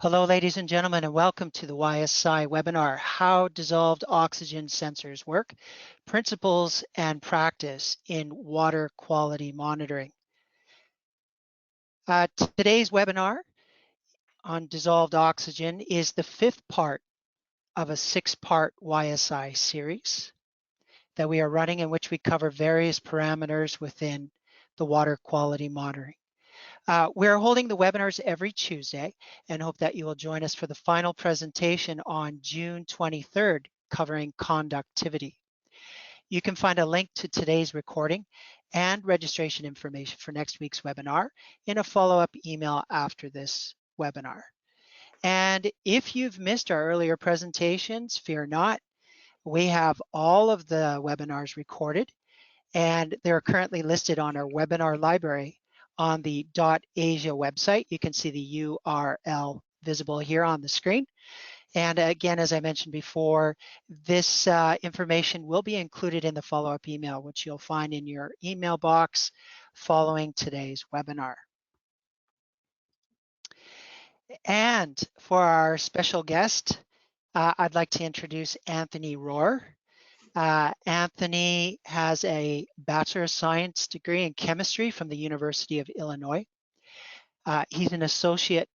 Hello, ladies and gentlemen, and welcome to the YSI webinar, How Dissolved Oxygen Sensors Work, Principles and Practice in Water Quality Monitoring. Today's webinar on dissolved oxygen is the fifth part of a six-part YSI series that we are running, in which we cover various parameters within the water quality monitoring. We're holding the webinars every Tuesday and hope that you will join us for the final presentation on June 23rd, covering conductivity. You can find a link to today's recording and registration information for next week's webinar in a follow-up email after this webinar. And if you've missed our earlier presentations, fear not. We have all of the webinars recorded, and they're currently listed on our webinar library on the .asia website. You can see the URL visible here on the screen. And again, as I mentioned before, this information will be included in the follow-up email, which you'll find in your email box following today's webinar. And for our special guest, I'd like to introduce Anthony Rohrer. Anthony has a Bachelor of Science degree in chemistry from the University of Illinois. He's an associate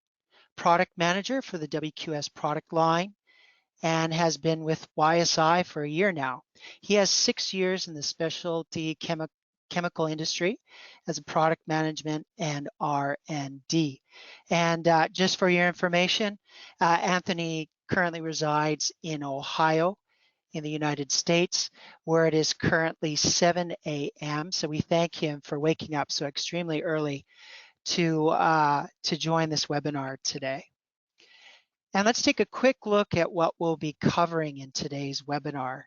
product manager for the WQS product line and has been with YSI for a year now. He has 6 years in the specialty chemical industry as a product management and R&D. And just for your information, Anthony currently resides in Ohio, in the United States, where it is currently 7 a.m. So we thank him for waking up so extremely early to join this webinar today. And let's take a quick look at what we'll be covering in today's webinar.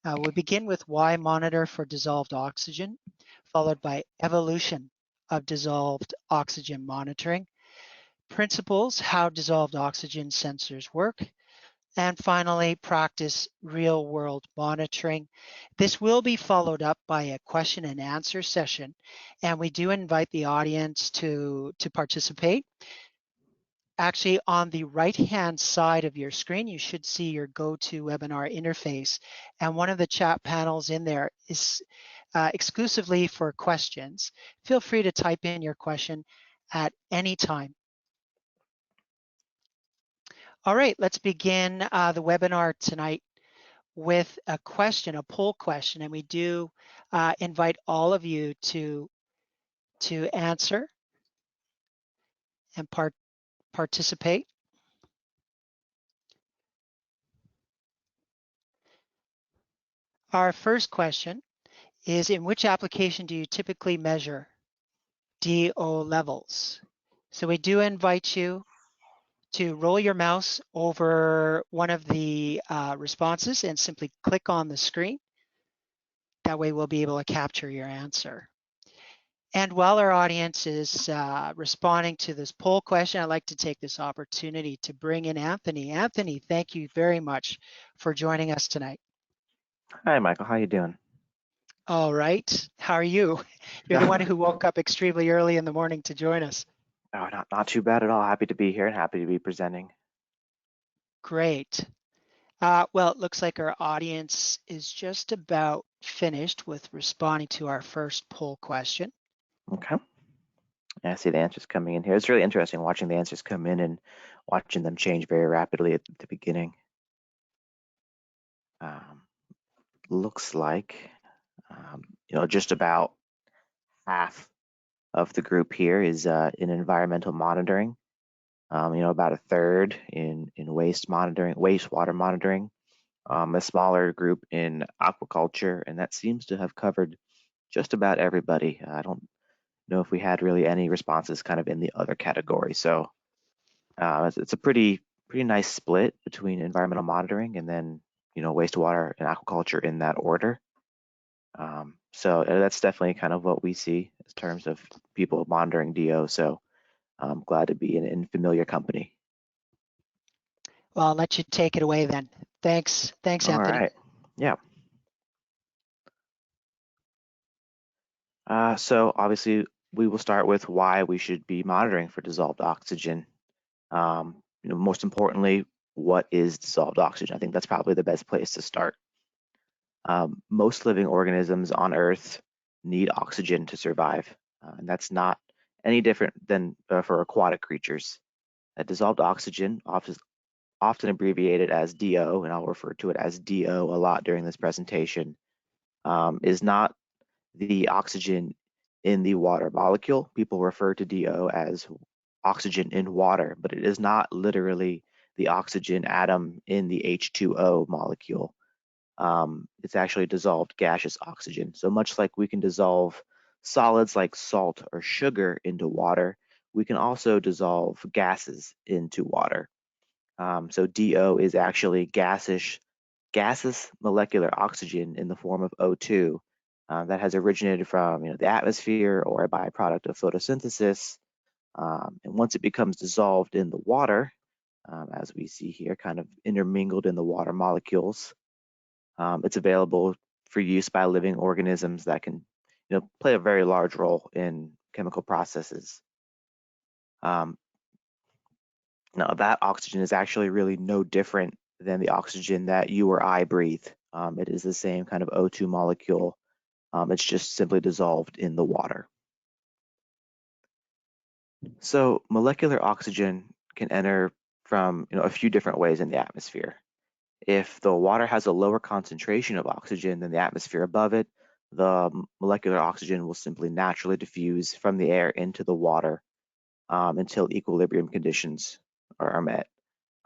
We'll begin with why monitor for dissolved oxygen, followed by evolution of dissolved oxygen monitoring, principles, how dissolved oxygen sensors work, and finally, practice real-world monitoring. This will be followed up by a question and answer session, and we do invite the audience to participate. Actually, on the right-hand side of your screen, you should see your GoToWebinar interface, and one of the chat panels in there is exclusively for questions. Feel free to type in your question at any time. All right, let's begin the webinar tonight with a question, a poll question, and we do invite all of you to answer and participate. Our first question is, in which application do you typically measure DO levels? So we do invite you to roll your mouse over one of the responses and simply click on the screen. That way we'll be able to capture your answer. And while our audience is responding to this poll question, I'd like to take this opportunity to bring in Anthony. Anthony, thank you very much for joining us tonight. Hi, Michael. How you doing? All right. How are you? You're the one who woke up extremely early in the morning to join us. Oh, not too bad at all. Happy to be here and happy to be presenting. Great. Well, it looks like our audience is just about finished with responding to our first poll question. Okay. I see the answers coming in here. It's really interesting watching the answers come in and watching them change very rapidly at the beginning. Looks like, just about half of the group here is in environmental monitoring. About a third in wastewater monitoring. A smaller group in aquaculture, and that seems to have covered just about everybody. I don't know if we had really any responses kind of in the other category. So it's a pretty nice split between environmental monitoring and then wastewater and aquaculture in that order. So that's definitely kind of what we see in terms of people monitoring DO. So I'm glad to be in familiar company. Well, I'll let you take it away then. Thanks, Anthony. All right. Yeah. So obviously we will start with why we should be monitoring for dissolved oxygen. most importantly, what is dissolved oxygen? I think that's probably the best place to start. Most living organisms on Earth need oxygen to survive, and that's not any different than for aquatic creatures. Dissolved oxygen, often abbreviated as DO, and I'll refer to it as DO a lot during this presentation, is not the oxygen in the water molecule. People refer to DO as oxygen in water, but it is not literally the oxygen atom in the H2O molecule. It's actually dissolved gaseous oxygen. So much like we can dissolve solids like salt or sugar into water, we can also dissolve gases into water. So DO is actually gaseous molecular oxygen in the form of O2 that has originated from the atmosphere or a byproduct of photosynthesis. And once it becomes dissolved in the water, as we see here, kind of intermingled in the water molecules, it's available for use by living organisms that can play a very large role in chemical processes. Now, that oxygen is actually really no different than the oxygen that you or I breathe. It is the same kind of O2 molecule. It's just simply dissolved in the water. So molecular oxygen can enter from a few different ways in the atmosphere. If the water has a lower concentration of oxygen than the atmosphere above it, the molecular oxygen will simply naturally diffuse from the air into the water until equilibrium conditions are met.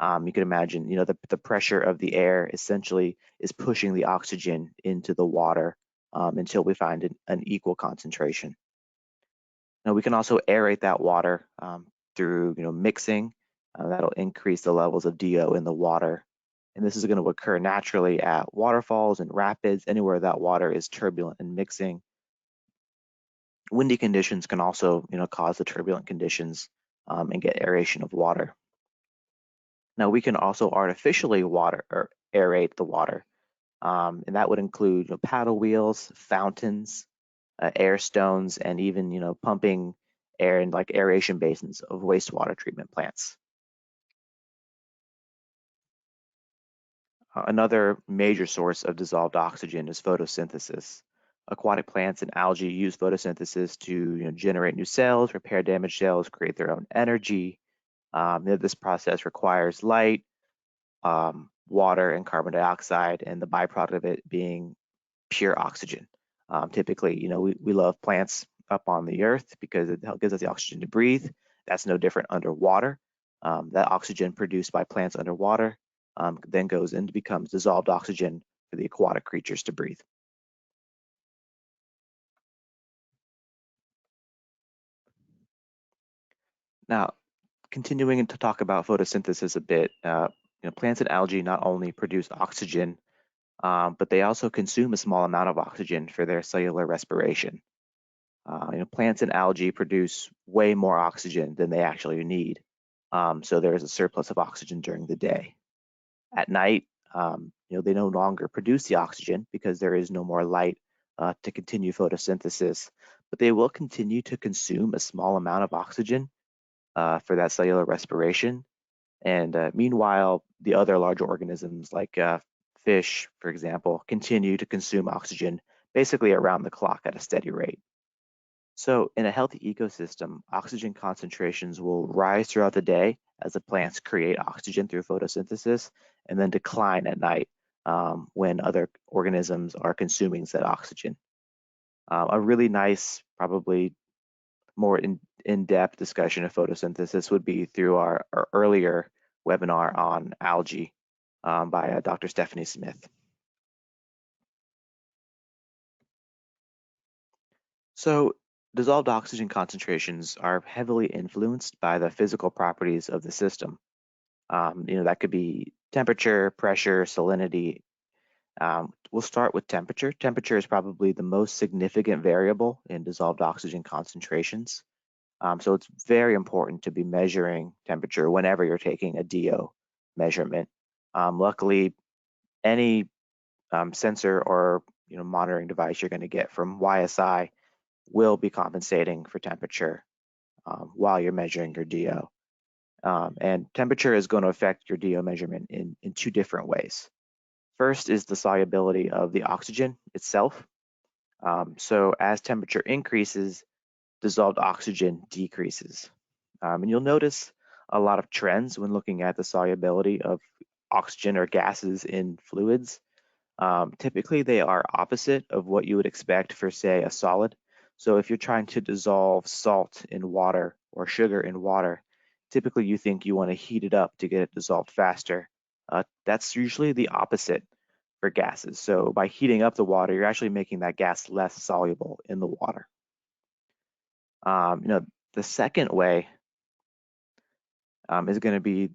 You can imagine, the pressure of the air essentially is pushing the oxygen into the water until we find an equal concentration. Now we can also aerate that water through, mixing. That'll increase the levels of DO in the water. And this is going to occur naturally at waterfalls and rapids, anywhere that water is turbulent and mixing. Windy conditions can also, cause the turbulent conditions and get aeration of water. Now we can also artificially aerate the water, and that would include paddle wheels, fountains, air stones, and even pumping air in like aeration basins of wastewater treatment plants. Another major source of dissolved oxygen is photosynthesis. Aquatic plants and algae use photosynthesis to generate new cells, repair damaged cells, create their own energy. This process requires light, water, and carbon dioxide, and the byproduct of it being pure oxygen. Typically, we love plants up on the earth because it gives us the oxygen to breathe. That's no different underwater. That oxygen produced by plants underwater then goes and becomes dissolved oxygen for the aquatic creatures to breathe. Now, continuing to talk about photosynthesis a bit, plants and algae not only produce oxygen, but they also consume a small amount of oxygen for their cellular respiration. Plants and algae produce way more oxygen than they actually need. So there is a surplus of oxygen during the day. At night, they no longer produce the oxygen because there is no more light to continue photosynthesis, but they will continue to consume a small amount of oxygen for that cellular respiration. And meanwhile, the other larger organisms like fish, for example, continue to consume oxygen basically around the clock at a steady rate. So in a healthy ecosystem, oxygen concentrations will rise throughout the day as the plants create oxygen through photosynthesis and then decline at night when other organisms are consuming said oxygen. A really nice, probably more in-depth discussion of photosynthesis would be through our earlier webinar on algae by Dr. Stephanie Smith. So dissolved oxygen concentrations are heavily influenced by the physical properties of the system. That could be temperature, pressure, salinity. We'll start with temperature. Temperature is probably the most significant variable in dissolved oxygen concentrations. So it's very important to be measuring temperature whenever you're taking a DO measurement. Luckily, any sensor or monitoring device you're going to get from YSI will be compensating for temperature while you're measuring your DO. And temperature is going to affect your DO measurement in two different ways. First is the solubility of the oxygen itself. So as temperature increases, dissolved oxygen decreases. And you'll notice a lot of trends when looking at the solubility of oxygen or gases in fluids. Typically, they are opposite of what you would expect for, say, a solid. So if you're trying to dissolve salt in water or sugar in water, typically you think you want to heat it up to get it dissolved faster. That's usually the opposite for gases. So by heating up the water, you're actually making that gas less soluble in the water. The second way is going to be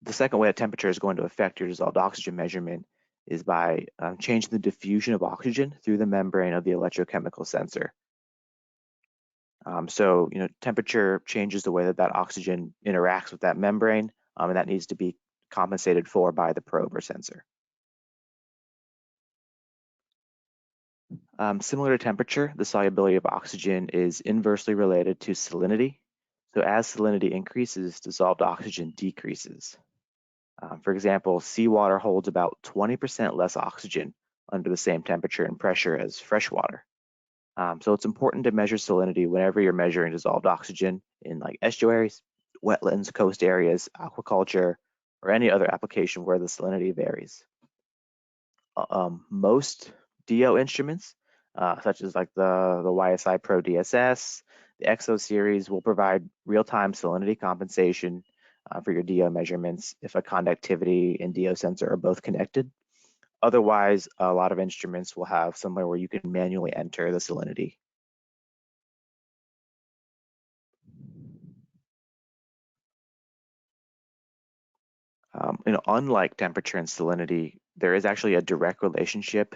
the second way a temperature is going to affect your dissolved oxygen measurement is by changing the diffusion of oxygen through the membrane of the electrochemical sensor. So, temperature changes the way that that oxygen interacts with that membrane, and that needs to be compensated for by the probe or sensor. Similar to temperature, the solubility of oxygen is inversely related to salinity. So as salinity increases, dissolved oxygen decreases. For example, seawater holds about 20% less oxygen under the same temperature and pressure as fresh water. So it's important to measure salinity whenever you're measuring dissolved oxygen in like estuaries, wetlands, coast areas, aquaculture, or any other application where the salinity varies. Most DO instruments, such as like the YSI Pro DSS, the EXO series, will provide real-time salinity compensation for your DO measurements if a conductivity and DO sensor are both connected. Otherwise, a lot of instruments will have somewhere where you can manually enter the salinity. Unlike temperature and salinity, there is actually a direct relationship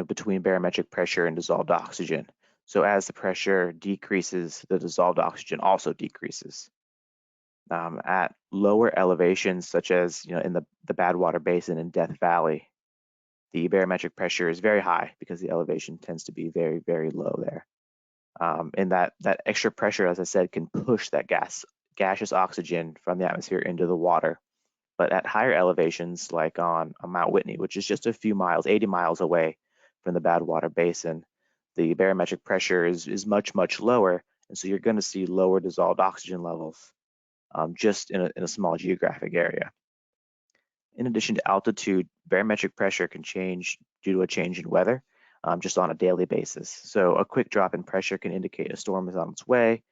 between barometric pressure and dissolved oxygen. So as the pressure decreases, the dissolved oxygen also decreases. At lower elevations, such as in the Badwater Basin in Death Valley, the barometric pressure is very high because the elevation tends to be very, very low there. And that extra pressure, as I said, can push that gaseous oxygen from the atmosphere into the water. But at higher elevations, like on Mount Whitney, which is just a few miles, 80 miles away from the Badwater Basin, the barometric pressure is much, much lower. And so you're going to see lower dissolved oxygen levels just in a small geographic area. In addition to altitude, barometric pressure can change due to a change in weather just on a daily basis. So a quick drop in pressure can indicate a storm is on its way,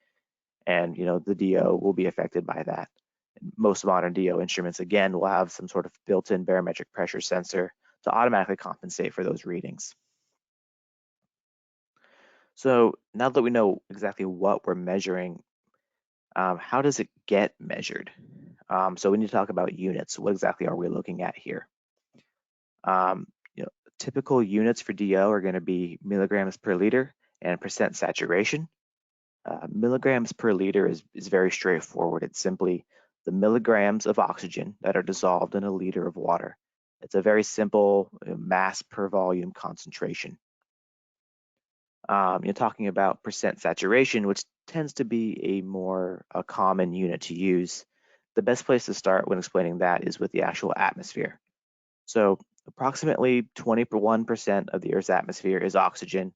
and the DO will be affected by that. Most modern DO instruments, again, will have some sort of built-in barometric pressure sensor to automatically compensate for those readings. So now that we know exactly what we're measuring, how does it get measured? So we need to talk about units. What exactly are we looking at here? Typical units for DO are going to be milligrams per liter and percent saturation. Milligrams per liter is very straightforward. It's simply the milligrams of oxygen that are dissolved in a liter of water. It's a very simple mass per volume concentration. You're talking about percent saturation, which tends to be a common unit to use. The best place to start when explaining that is with the actual atmosphere. So approximately 21% of the Earth's atmosphere is oxygen,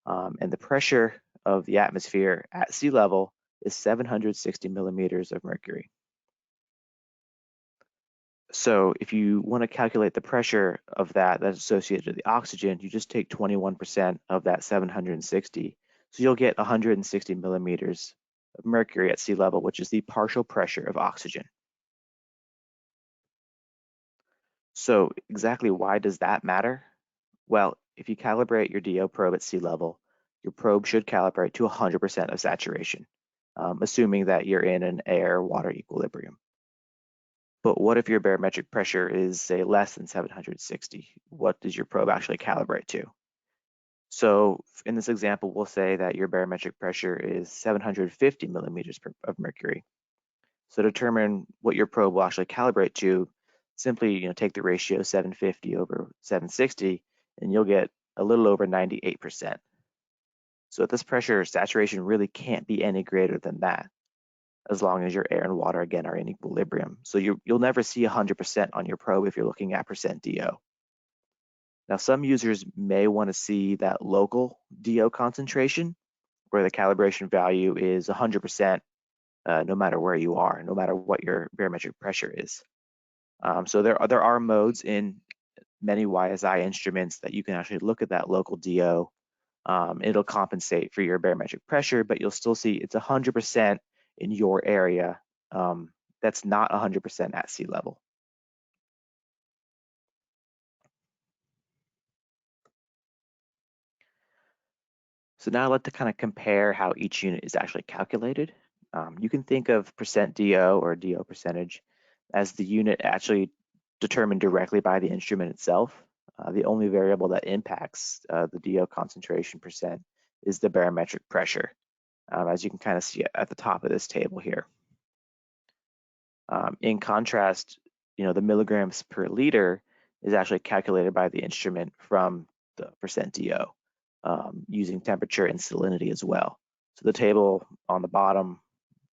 and the pressure of the atmosphere at sea level is 760 millimeters of mercury. So if you want to calculate the pressure of that's associated to the oxygen, you just take 21% of that 760. So you'll get 160 millimeters of mercury at sea level, which is the partial pressure of oxygen. So exactly why does that matter? Well, if you calibrate your DO probe at sea level, your probe should calibrate to 100% of saturation, assuming that you're in an air-water equilibrium. But what if your barometric pressure is, say, less than 760? What does your probe actually calibrate to? So in this example, we'll say that your barometric pressure is 750 millimeters of mercury. So to determine what your probe will actually calibrate to, simply take the ratio 750 over 760, and you'll get a little over 98%. So at this pressure, saturation really can't be any greater than that. as long as your air and water, again, are in equilibrium. So you'll never see 100% on your probe if you're looking at percent DO. Now, some users may want to see that local DO concentration, where the calibration value is 100% no matter where you are, no matter what your barometric pressure is. So there are modes in many YSI instruments that you can actually look at that local DO. It'll compensate for your barometric pressure, but you'll still see it's 100% in your area. That's not 100% at sea level. So now I'd like to kind of compare how each unit is actually calculated. You can think of percent DO or DO percentage as the unit actually determined directly by the instrument itself. The only variable that impacts the DO concentration percent is the barometric pressure, as you can kind of see at the top of this table here. In contrast, the milligrams per liter is actually calculated by the instrument from the percent DO, using temperature and salinity as well. So the table on the bottom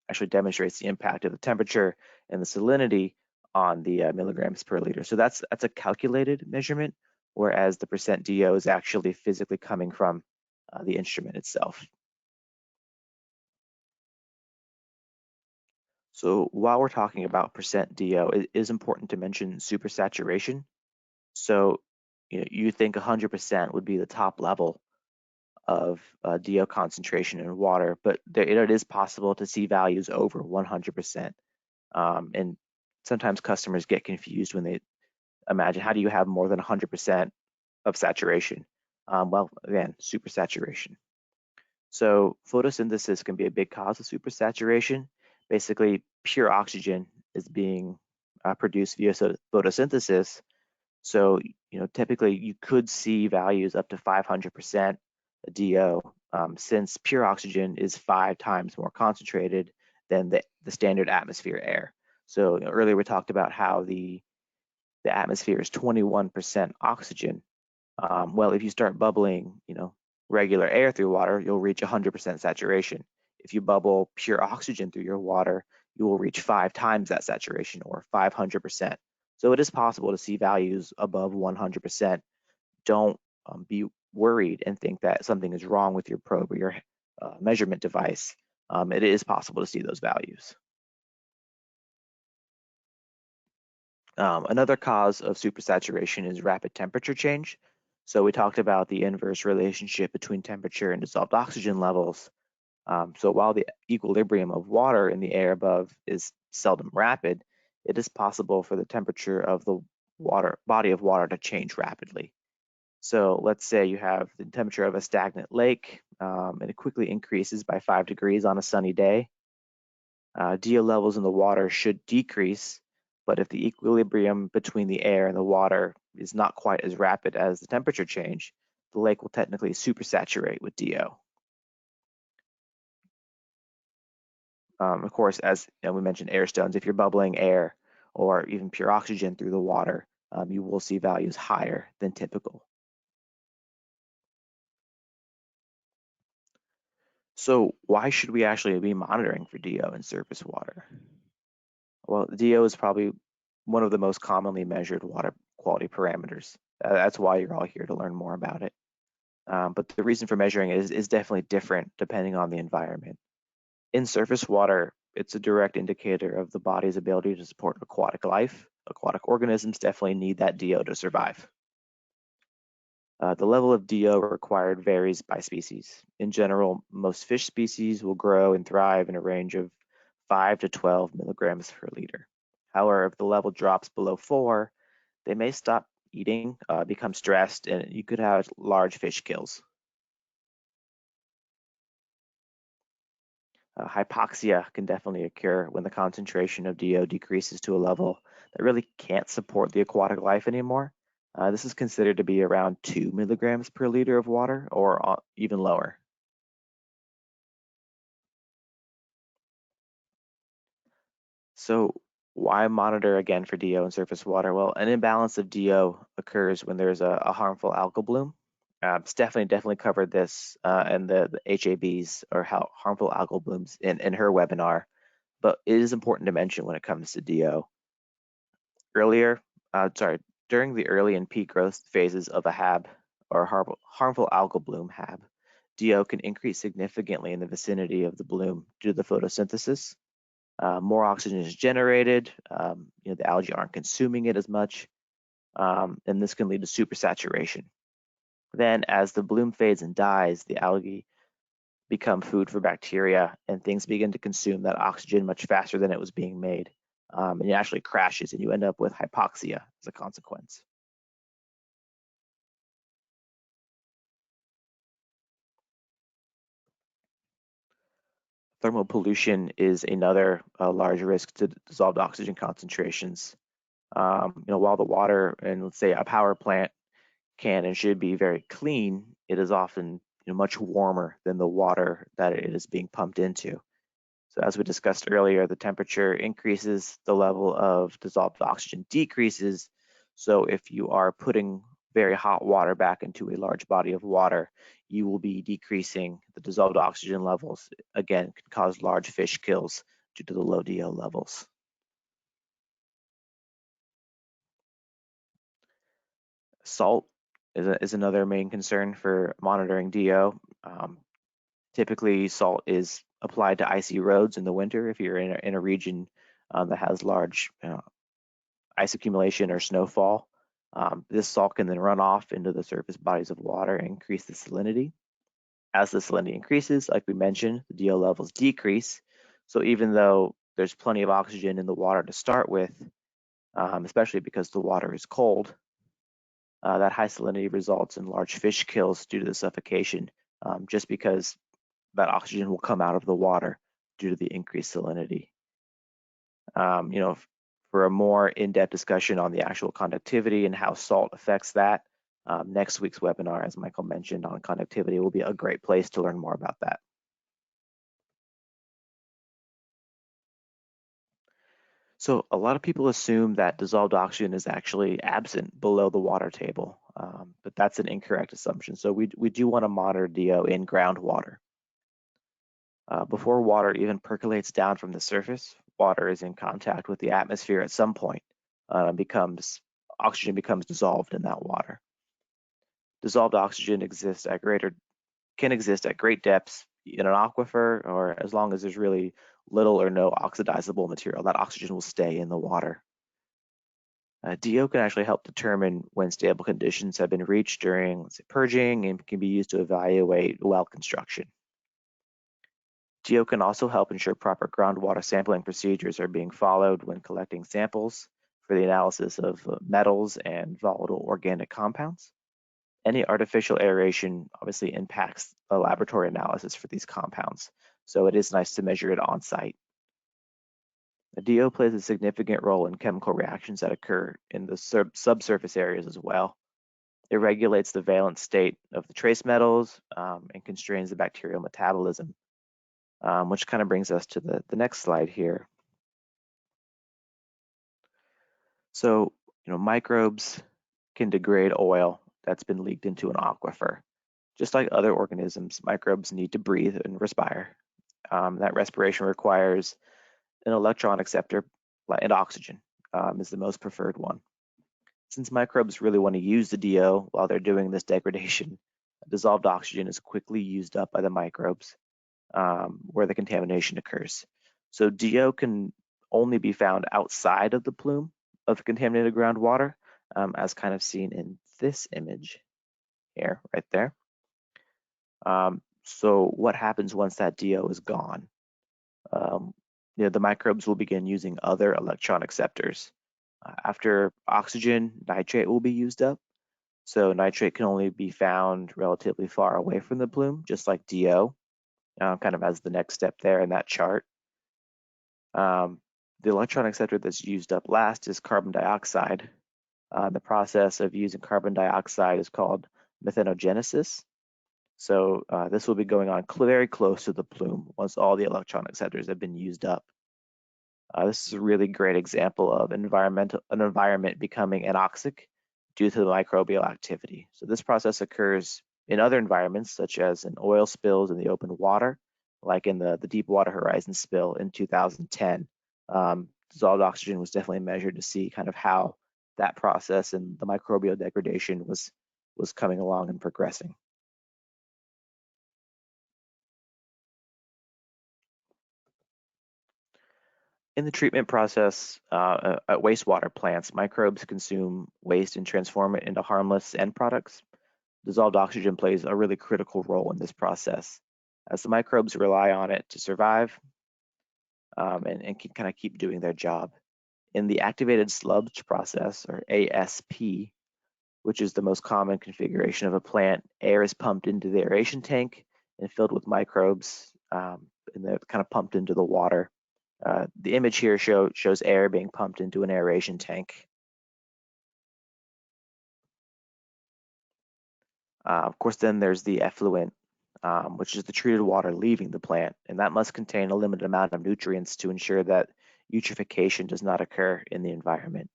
actually demonstrates the impact of the temperature and the salinity on the milligrams per liter. So that's a calculated measurement, whereas the percent DO is actually physically coming from the instrument itself. So while we're talking about percent DO, it is important to mention supersaturation. So you think 100% would be the top level of DO concentration in water, but it is possible to see values over 100%. And sometimes customers get confused when they imagine, how do you have more than 100% of saturation? Well, again, supersaturation. So photosynthesis can be a big cause of supersaturation. Basically, pure oxygen is being produced via photosynthesis. So, typically you could see values up to 500% DO, since pure oxygen is 5 times more concentrated than the standard atmosphere air. So earlier we talked about how the atmosphere is 21% oxygen. Well, if you start bubbling, regular air through water, you'll reach 100% saturation. If you bubble pure oxygen through your water, you will reach 5 times that saturation, or 500%. So it is possible to see values above 100%. Don't be worried and think that something is wrong with your probe or your measurement device. It is possible to see those values. Another cause of supersaturation is rapid temperature change. So we talked about the inverse relationship between temperature and dissolved oxygen levels. So while the equilibrium of water in the air above is seldom rapid, it is possible for the temperature of the body of water to change rapidly. So let's say you have the temperature of a stagnant lake, and it quickly increases by 5 degrees on a sunny day. DO levels in the water should decrease, but if the equilibrium between the air and the water is not quite as rapid as the temperature change, the lake will technically supersaturate with DO. Of course, as we mentioned, air stones, if you're bubbling air or even pure oxygen through the water, you will see values higher than typical. So why should we actually be monitoring for DO in surface water? Well, DO is probably one of the most commonly measured water quality parameters. That's why you're all here, to learn more about it. But the reason for measuring it is definitely different depending on the environment. In surface water, it's a direct indicator of the body's ability to support aquatic life. Aquatic organisms definitely need that DO to survive. The level of DO required varies by species. In general, most fish species will grow and thrive in a range of 5 to 12 milligrams per liter. However, if the level drops below 4, they may stop eating, become stressed, and you could have large fish kills. Hypoxia can definitely occur when the concentration of DO decreases to a level that really can't support the aquatic life anymore. This is considered to be around 2 milligrams per liter of water, or even lower. So why monitor again for DO in surface water? Well, an imbalance of DO occurs when there's a harmful algal bloom. Stephanie definitely covered this in the HABs, or how harmful algal blooms, in her webinar. but it is important to mention when it comes to DO. During the early and peak growth phases of a HAB or harmful algal bloom HAB, DO can increase significantly in the vicinity of the bloom due to the photosynthesis. More oxygen is generated, the algae aren't consuming it as much, and this can lead to supersaturation. Then as the bloom fades and dies, the algae become food for bacteria and things begin to consume that oxygen much faster than it was being made. And it actually crashes and you end up with hypoxia as a consequence. Thermal pollution is another large risk to dissolved oxygen concentrations. While the water in, let's say, a power plant can and should be very clean, it is often much warmer than the water that it is being pumped into. So as we discussed earlier, the temperature increases, the level of dissolved oxygen decreases. So if you are putting very hot water back into a large body of water, you will be decreasing the dissolved oxygen levels. Again, can cause large fish kills due to the low DO levels. Salt is another main concern for monitoring DO. Typically, salt is applied to icy roads in the winter if you're in a region that has large ice accumulation or snowfall. This salt can then run off into the surface bodies of water and increase the salinity. As the salinity increases, like we mentioned, the DO levels decrease. So even though there's plenty of oxygen in the water to start with, especially because the water is cold, that high salinity results in large fish kills due to the suffocation, just because that oxygen will come out of the water due to the increased salinity. For a more in-depth discussion on the actual conductivity and how salt affects that, next week's webinar, as Michael mentioned, on conductivity will be a great place to learn more about that. So a lot of people assume that dissolved oxygen is actually absent below the water table, but that's an incorrect assumption. So we do want to monitor DO in groundwater. Before water even percolates down from the surface, water is in contact with the atmosphere at some point. Oxygen becomes dissolved in that water. Dissolved oxygen can exist at great depths in an aquifer, or as long as there's really little or no oxidizable material, that oxygen will stay in the water. DO can actually help determine when stable conditions have been reached during, let's say, purging, and can be used to evaluate well construction. DO can also help ensure proper groundwater sampling procedures are being followed when collecting samples for the analysis of metals and volatile organic compounds. Any artificial aeration obviously impacts the laboratory analysis for these compounds, so it is nice to measure it on site. The DO plays a significant role in chemical reactions that occur in the subsurface areas as well. It regulates the valence state of the trace metals and constrains the bacterial metabolism, which kind of brings us to the next slide here. So, microbes can degrade oil that's been leaked into an aquifer. Just like other organisms, microbes need to breathe and respire. That respiration requires an electron acceptor, and oxygen is the most preferred one. Since microbes really want to use the DO while they're doing this degradation, dissolved oxygen is quickly used up by the microbes where the contamination occurs. So DO can only be found outside of the plume of contaminated groundwater, as kind of seen in this image here, right there. So what happens once that DO is gone? The microbes will begin using other electron acceptors. After oxygen, nitrate will be used up. So nitrate can only be found relatively far away from the plume, just like DO, kind of as the next step there in that chart. The electron acceptor that's used up last is carbon dioxide. The process of using carbon dioxide is called methanogenesis. So this will be going on very close to the plume once all the electron acceptors have been used up. This is a really great example of an environment becoming anoxic due to the microbial activity. So this process occurs in other environments, such as in oil spills in the open water, like in the Deepwater Horizon spill in 2010. Dissolved oxygen was definitely measured to see kind of how that process and the microbial degradation was coming along and progressing. In the treatment process at wastewater plants, microbes consume waste and transform it into harmless end products. Dissolved oxygen plays a really critical role in this process, as the microbes rely on it to survive and can kind of keep doing their job. In the activated sludge process, or ASP, which is the most common configuration of a plant, air is pumped into the aeration tank and filled with microbes, and they're kind of pumped into the water. The image here shows air being pumped into an aeration tank. Of course, then there's the effluent, which is the treated water leaving the plant, and that must contain a limited amount of nutrients to ensure that eutrophication does not occur in the environment.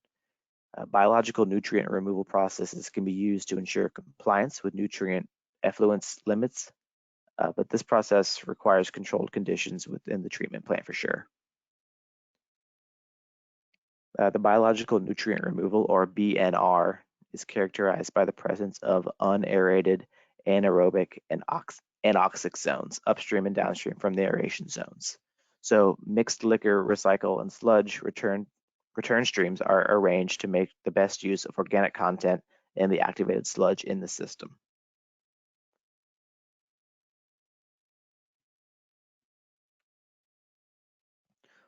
Biological nutrient removal processes can be used to ensure compliance with nutrient effluence limits, but this process requires controlled conditions within the treatment plant for sure. The biological nutrient removal, or BNR, is characterized by the presence of unaerated, anaerobic, and anoxic zones upstream and downstream from the aeration zones. So mixed liquor, recycle, and sludge return streams are arranged to make the best use of organic content in the activated sludge in the system.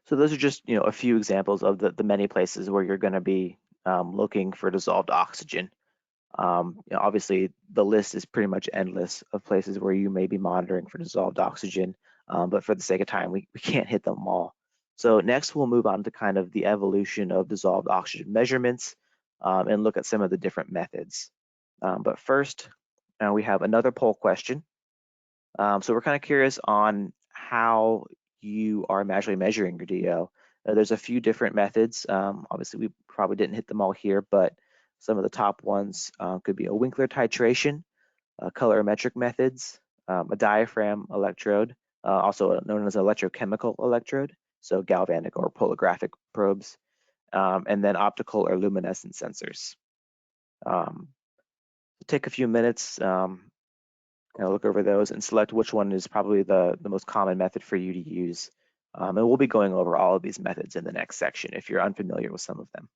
So those are just a few examples of the many places where you're going to be looking for dissolved oxygen. Obviously, the list is pretty much endless of places where you may be monitoring for dissolved oxygen, but for the sake of time, we can't hit them all. So next, we'll move on to kind of the evolution of dissolved oxygen measurements and look at some of the different methods. But first, we have another poll question. So we're kind of curious on how you are actually measuring your DO. There's a few different methods. Obviously, we probably didn't hit them all here, but some of the top ones could be a Winkler titration, colorimetric methods, a diaphragm electrode, also known as an electrochemical electrode, so galvanic or polarographic probes, and then optical or luminescent sensors. Take a few minutes, look over those and select which one is probably the most common method for you to use. And we'll be going over all of these methods in the next section if you're unfamiliar with some of them.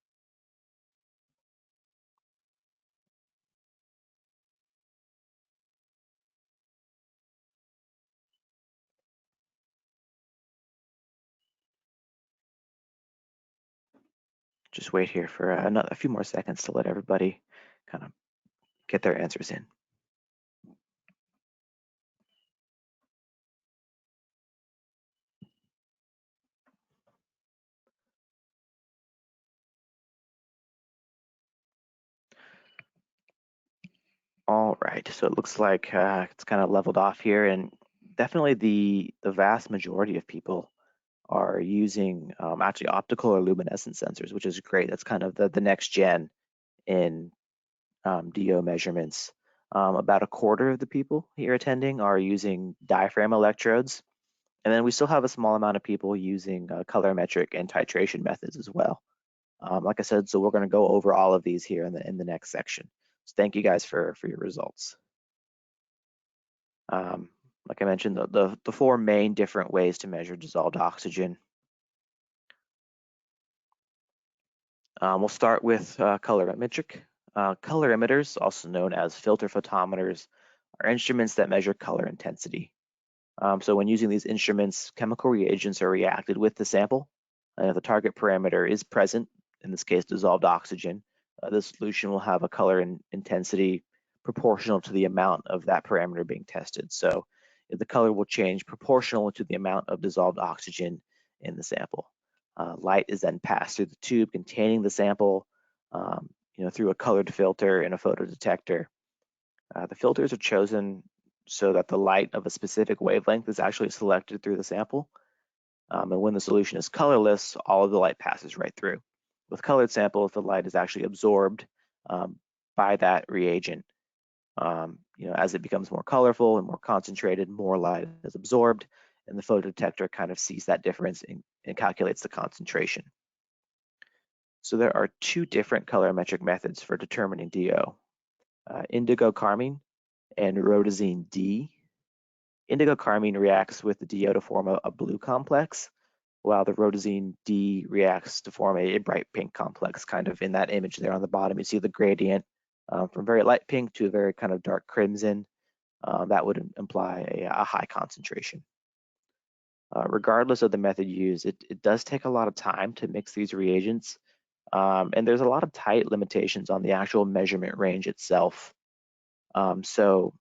Just wait here for a few more seconds to let everybody kind of get their answers in. All right, so it looks like it's kind of leveled off here, and definitely the vast majority of people are using actually optical or luminescent sensors, which is great. That's kind of the next gen in DO measurements. About a quarter of the people here attending are using diaphragm electrodes, and then we still have a small amount of people using colorimetric and titration methods as well. Like I said, so we're going to go over all of these here in the next section. So thank you guys for your results. Like I mentioned, the four main different ways to measure dissolved oxygen. We'll start with colorimetric. Colorimeters, also known as filter photometers, are instruments that measure color intensity. So when using these instruments, chemical reagents are reacted with the sample, and if the target parameter is present, in this case dissolved oxygen, the solution will have a color intensity proportional to the amount of that parameter being tested. So the color will change proportional to the amount of dissolved oxygen in the sample. Light is then passed through the tube containing the sample, through a colored filter and a photodetector. The filters are chosen so that the light of a specific wavelength is actually selected through the sample. And when the solution is colorless, all of the light passes right through. With colored samples, the light is actually absorbed by that reagent. As it becomes more colorful and more concentrated, more light is absorbed, and the photodetector kind of sees that difference and calculates the concentration. So there are two different colorimetric methods for determining DO, indigo carmine and rhodazine D. Indigo carmine reacts with the DO to form a blue complex, while the rhodazine D reacts to form a bright pink complex. Kind of in that image there on the bottom, you see the gradient from very light pink to a very kind of dark crimson. That would imply a high concentration. Regardless of the method used, it does take a lot of time to mix these reagents, and there's a lot of tight limitations on the actual measurement range itself. So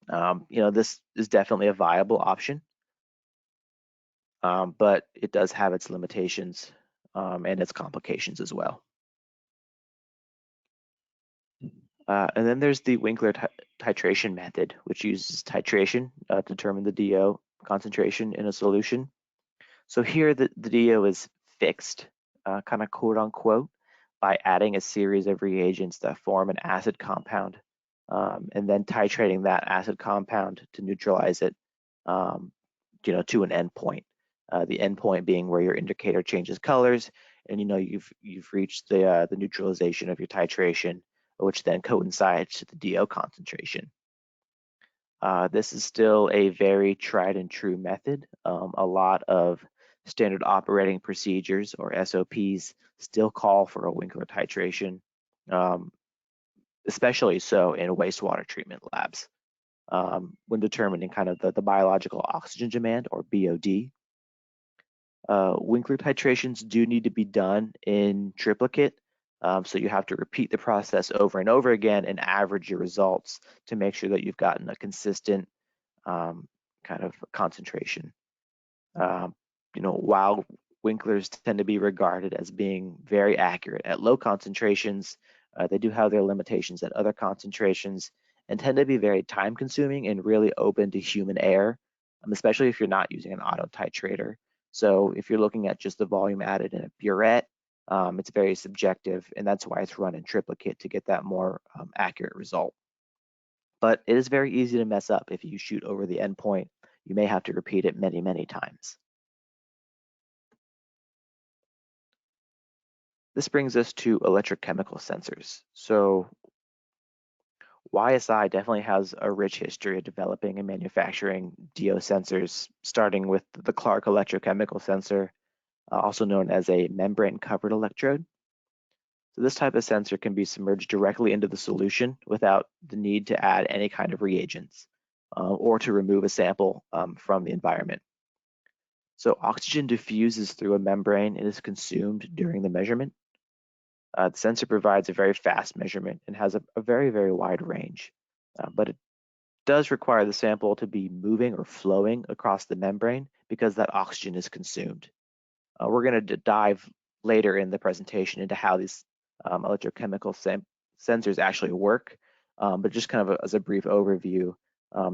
this is definitely a viable option, but it does have its limitations and its complications as well. And then there's the Winkler titration method, which uses titration to determine the DO concentration in a solution. So here the DO is fixed, kind of quote unquote, by adding a series of reagents that form an acid compound, and then titrating that acid compound to neutralize it, to an endpoint. The endpoint being where your indicator changes colors, and you've reached the neutralization of your titration, which then coincides to the DO concentration. This is still a very tried and true method. A lot of standard operating procedures, or SOPs, still call for a Winkler titration, especially so in wastewater treatment labs. When determining kind of the biological oxygen demand, or BOD. Winkler titrations do need to be done in triplicate, so you have to repeat the process over and over again and average your results to make sure that you've gotten a consistent kind of concentration. While Winklers tend to be regarded as being very accurate at low concentrations, they do have their limitations at other concentrations and tend to be very time consuming and really open to human error, especially if you're not using an auto titrator. So if you're looking at just the volume added in a burette, it's very subjective, and that's why it's run in triplicate to get that more accurate result. But it is very easy to mess up. If you shoot over the endpoint, you may have to repeat it many, many times. This brings us to electrochemical sensors. So YSI definitely has a rich history of developing and manufacturing DO sensors, starting with the Clark electrochemical sensor, also known as a membrane-covered electrode. So this type of sensor can be submerged directly into the solution without the need to add any kind of reagents or to remove a sample from the environment. So oxygen diffuses through a membrane and is consumed during the measurement. The sensor provides a very fast measurement and has a very, very wide range, but it does require the sample to be moving or flowing across the membrane because that oxygen is consumed. We're going to dive later in the presentation into how these electrochemical sensors actually work, but just kind of as a brief overview,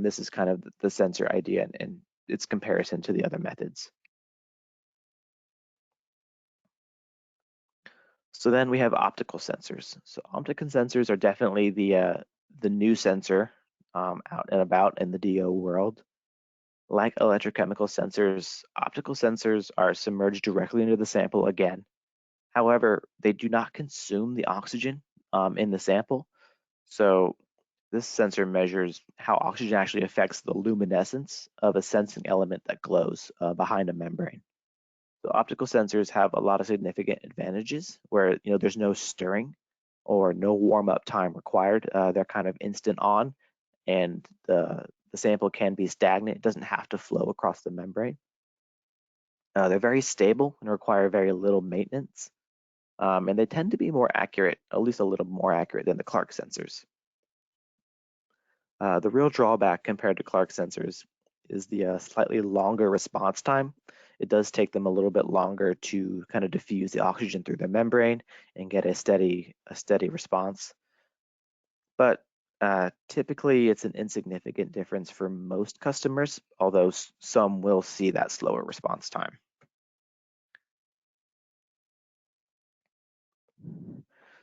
this is kind of the sensor idea and its comparison to the other methods. So then we have optical sensors. So optical sensors are definitely the new sensor out and about in the DO world. Like electrochemical sensors, optical sensors are submerged directly into the sample again. However, they do not consume the oxygen in the sample. So this sensor measures how oxygen actually affects the luminescence of a sensing element that glows behind a membrane. So optical sensors have a lot of significant advantages where there's no stirring or no warm-up time required. They're kind of instant on, and the sample can be stagnant. It doesn't have to flow across the membrane. They're very stable and require very little maintenance, and they tend to be more accurate, at least a little more accurate than the Clark sensors. The real drawback compared to Clark sensors is the slightly longer response time. It does take them a little bit longer to kind of diffuse the oxygen through the membrane and get a steady response. But typically it's an insignificant difference for most customers, although some will see that slower response time.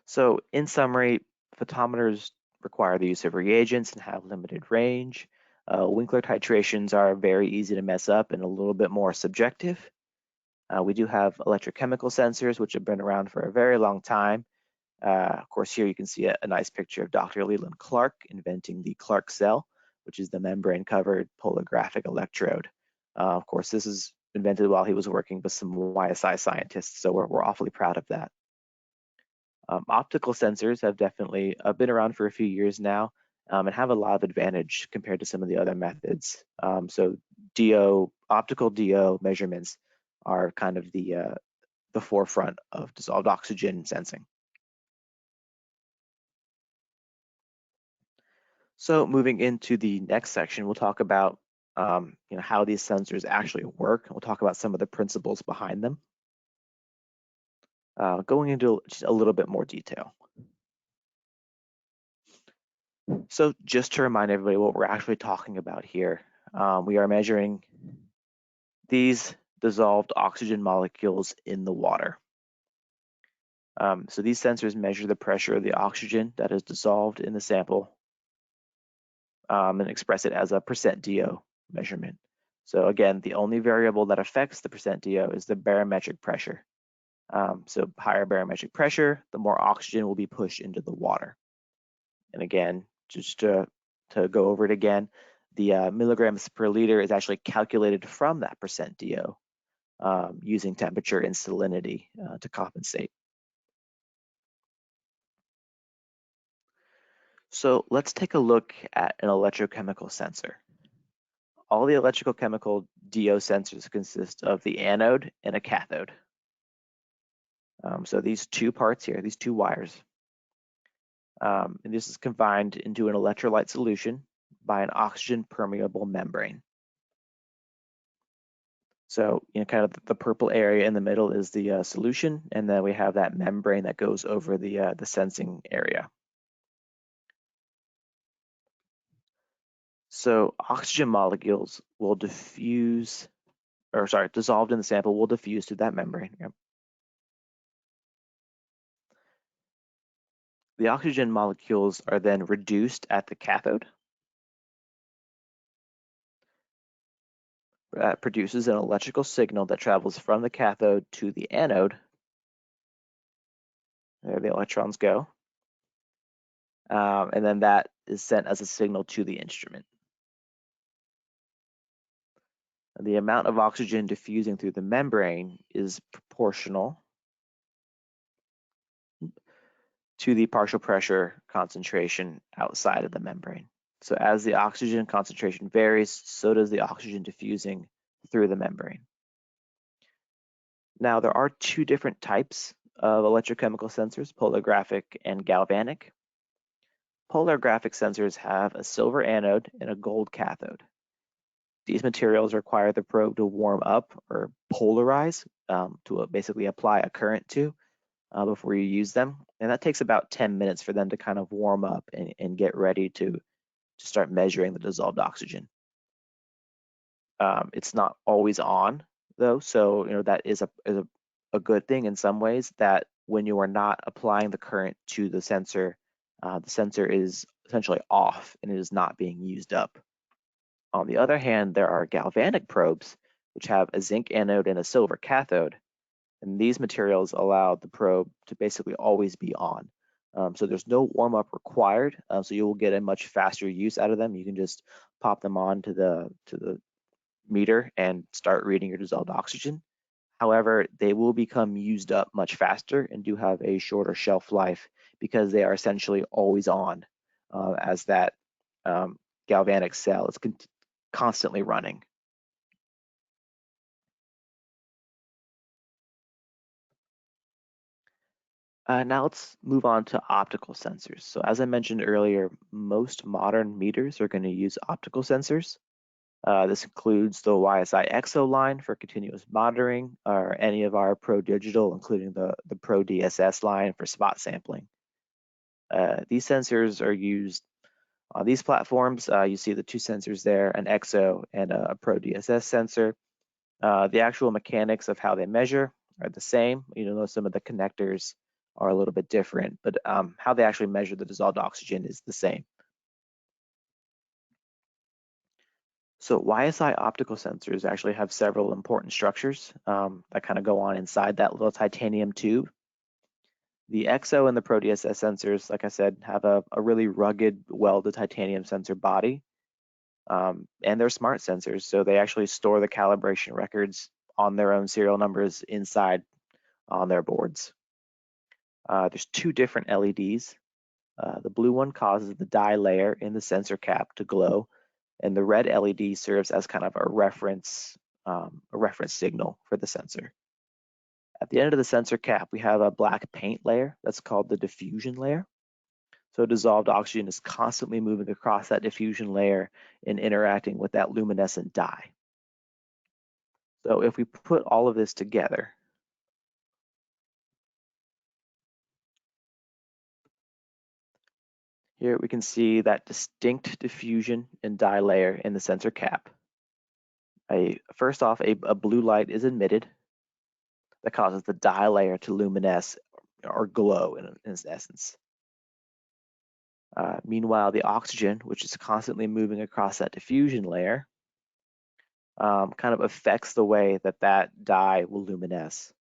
So in summary, photometers require the use of reagents and have limited range. Winkler titrations are very easy to mess up and a little bit more subjective. We do have electrochemical sensors, which have been around for a very long time. Of course, here you can see a nice picture of Dr. Leland Clark inventing the Clark cell, which is the membrane-covered polographic electrode. Of course, this is invented while he was working with some YSI scientists, so we're awfully proud of that. Optical sensors have definitely been around for a few years now and have a lot of advantage compared to some of the other methods. So optical DO measurements are kind of the forefront of dissolved oxygen sensing. So moving into the next section, we'll talk about how these sensors actually work. We'll talk about some of the principles behind them. Going into just a little bit more detail. So just to remind everybody what we're actually talking about here, we are measuring these dissolved oxygen molecules in the water. So these sensors measure the pressure of the oxygen that is dissolved in the sample and express it as a percent DO measurement. So again, the only variable that affects the percent DO is the barometric pressure. So higher barometric pressure, the more oxygen will be pushed into the water. And again, just to go over it again, the milligrams per liter is actually calculated from that percent DO using temperature and salinity to compensate. So let's take a look at an electrochemical sensor. All the electrochemical DO sensors consist of the anode and a cathode. So these two parts here, these two wires, and this is combined into an electrolyte solution by an oxygen permeable membrane. So kind of the purple area in the middle is the solution, and then we have that membrane that goes over the sensing area. So oxygen molecules will dissolved in the sample will diffuse through that membrane. Yep. The oxygen molecules are then reduced at the cathode. That produces an electrical signal that travels from the cathode to the anode. There the electrons go. And then that is sent as a signal to the instrument. The amount of oxygen diffusing through the membrane is proportional to the partial pressure concentration outside of the membrane. So as the oxygen concentration varies, so does the oxygen diffusing through the membrane. Now, there are two different types of electrochemical sensors, polographic and galvanic. Polarographic sensors have a silver anode and a gold cathode. These materials require the probe to warm up or polarize to basically apply a current to before you use them. And that takes about 10 minutes for them to kind of warm up and get ready to start measuring the dissolved oxygen. It's not always on though, so that is a good thing in some ways, that when you are not applying the current to the sensor is essentially off and it is not being used up. On the other hand, there are galvanic probes, which have a zinc anode and a silver cathode, and these materials allow the probe to basically always be on. So there's no warm up required, so you will get a much faster use out of them. You can just pop them on to the meter and start reading your dissolved oxygen. However, they will become used up much faster and do have a shorter shelf life because they are essentially always on as that galvanic cell is constantly running. Now let's move on to optical sensors. So as I mentioned earlier, most modern meters are going to use optical sensors. This includes the YSI EXO line for continuous monitoring, or any of our Pro Digital, including the Pro DSS line for spot sampling. These sensors are used on these platforms. You see the two sensors there, an EXO and a Pro DSS sensor. The actual mechanics of how they measure are the same. Though some of the connectors are a little bit different, but how they actually measure the dissolved oxygen is the same. So YSI optical sensors actually have several important structures that kind of go on inside that little titanium tube. The EXO and the ProDSS sensors, like I said, have a really rugged welded titanium sensor body, and they're smart sensors, so they actually store the calibration records on their own serial numbers inside on their boards. There's two different LEDs. The blue one causes the dye layer in the sensor cap to glow, and the red LED serves as kind of a reference signal for the sensor. At the end of the sensor cap, we have a black paint layer that's called the diffusion layer. So dissolved oxygen is constantly moving across that diffusion layer and interacting with that luminescent dye. So if we put all of this together, here we can see that distinct diffusion and dye layer in the sensor cap. First off, a blue light is emitted that causes the dye layer to luminesce or glow in essence. Meanwhile, the oxygen, which is constantly moving across that diffusion layer, kind of affects the way that that dye will luminesce.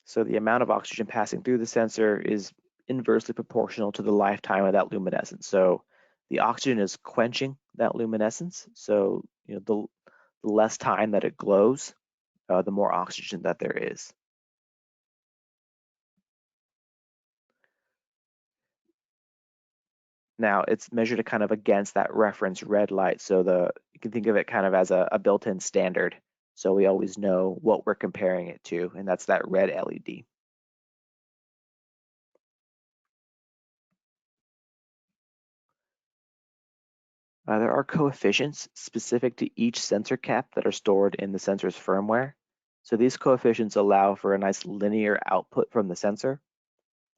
So the amount of oxygen passing through the sensor is inversely proportional to the lifetime of that luminescence. So the oxygen is quenching that luminescence. So the less time that it glows, the more oxygen that there is. Now it's measured kind of against that reference red light. So you can think of it kind of as a built-in standard. So we always know what we're comparing it to, and that's that red LED. There are coefficients specific to each sensor cap that are stored in the sensor's firmware. So these coefficients allow for a nice linear output from the sensor.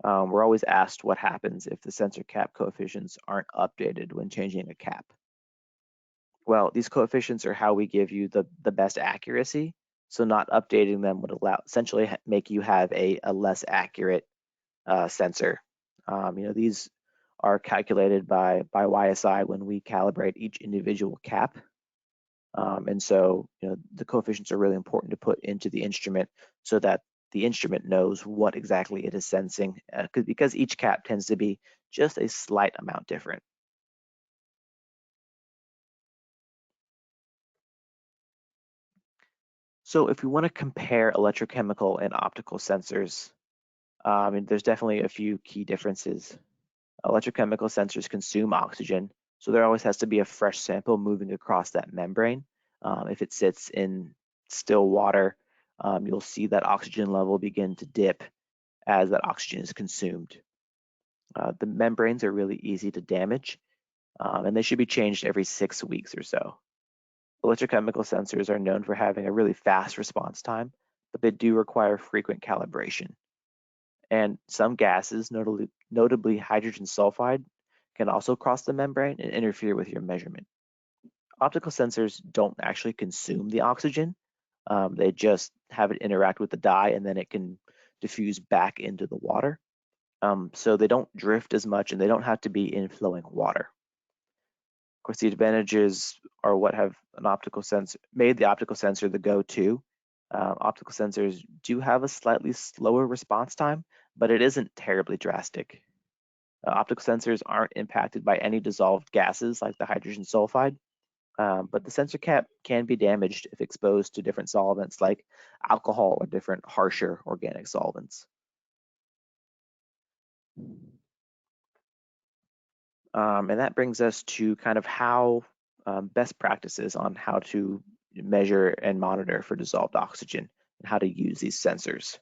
We're always asked what happens if the sensor cap coefficients aren't updated when changing a cap. Well, these coefficients are how we give you the best accuracy. So not updating them would essentially make you have a less accurate sensor. These are calculated by YSI when we calibrate each individual cap. And so, the coefficients are really important to put into the instrument so that the instrument knows what exactly it is sensing, because each cap tends to be just a slight amount different. So if we want to compare electrochemical and optical sensors, there's definitely a few key differences. Electrochemical sensors consume oxygen, so there always has to be a fresh sample moving across that membrane. If it sits in still water, you'll see that oxygen level begin to dip as that oxygen is consumed. The membranes are really easy to damage, and they should be changed every 6 weeks or so. Electrochemical sensors are known for having a really fast response time, but they do require frequent calibration. And some gases, notably hydrogen sulfide, can also cross the membrane and interfere with your measurement. Optical sensors don't actually consume the oxygen. They just have it interact with the dye, and then it can diffuse back into the water. So they don't drift as much, and they don't have to be in flowing water. Of course, the advantages are what have made the optical sensor the go-to. Optical sensors do have a slightly slower response time, but it isn't terribly drastic. Optical sensors aren't impacted by any dissolved gases like the hydrogen sulfide, but the sensor cap can be damaged if exposed to different solvents like alcohol or different harsher organic solvents. And that brings us to kind of how best practices on how to measure and monitor for dissolved oxygen and how to use these sensors.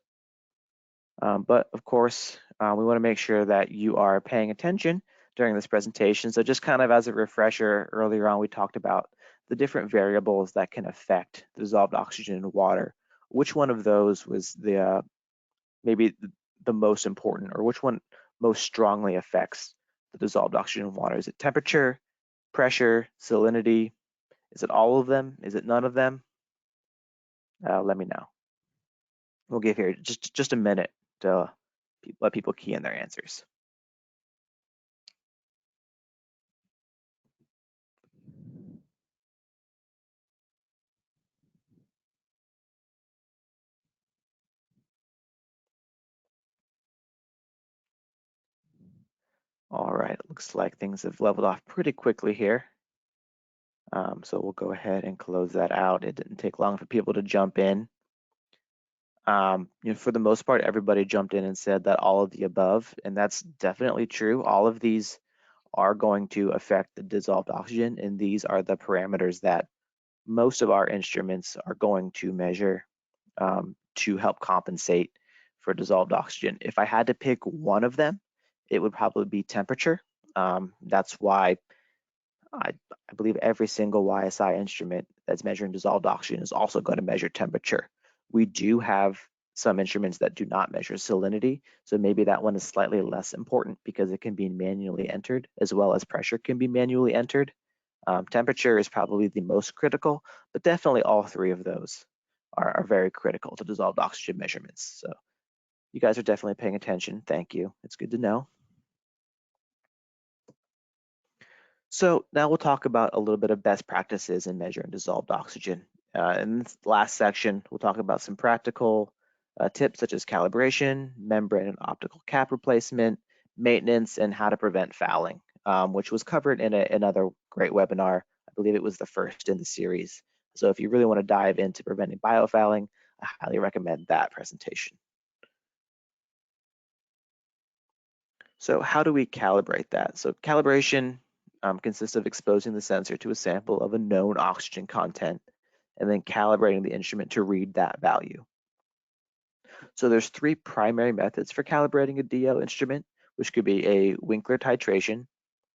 But of course, we want to make sure that you are paying attention during this presentation. So just kind of as a refresher, earlier on we talked about the different variables that can affect the dissolved oxygen in water. Which one of those was maybe the most important, or which one most strongly affects the dissolved oxygen in water? Is it temperature, pressure, salinity? Is it all of them? Is it none of them? Let me know. We'll give here just a minute to let people key in their answers. All right, it looks like things have leveled off pretty quickly here. So we'll go ahead and close that out. It didn't take long for people to jump in. For the most part, everybody jumped in and said that all of the above, and that's definitely true. All of these are going to affect the dissolved oxygen, and these are the parameters that most of our instruments are going to measure to help compensate for dissolved oxygen. If I had to pick one of them, it would probably be temperature. That's why I believe every single YSI instrument that's measuring dissolved oxygen is also going to measure temperature. We do have some instruments that do not measure salinity, so maybe that one is slightly less important because it can be manually entered, as well as pressure can be manually entered. Temperature is probably the most critical, but definitely all three of those are very critical to dissolved oxygen measurements. So you guys are definitely paying attention. Thank you. It's good to know. So now we'll talk about a little bit of best practices in measuring dissolved oxygen. In this last section, we'll talk about some practical tips such as calibration, membrane and optical cap replacement, maintenance, and how to prevent fouling, which was covered in another great webinar. I believe it was the first in the series. So if you really want to dive into preventing biofouling, I highly recommend that presentation. So how do we calibrate that? So calibration consists of exposing the sensor to a sample of a known oxygen content and then calibrating the instrument to read that value. So there's three primary methods for calibrating a DO instrument, which could be a Winkler titration,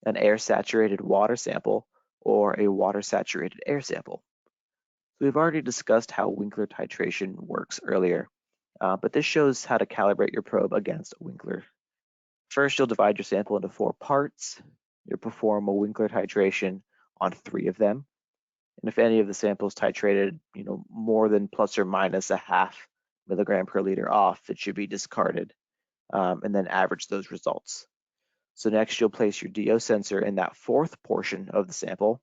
an air saturated water sample, or a water saturated air sample. So we've already discussed how Winkler titration works earlier, but this shows how to calibrate your probe against a Winkler. First, you'll divide your sample into 4 parts. You'll perform a Winkler titration on 3 of them. And if any of the samples titrated, more than plus or minus a half milligram per liter off, it should be discarded, and then average those results. So next, you'll place your DO sensor in that 4th portion of the sample,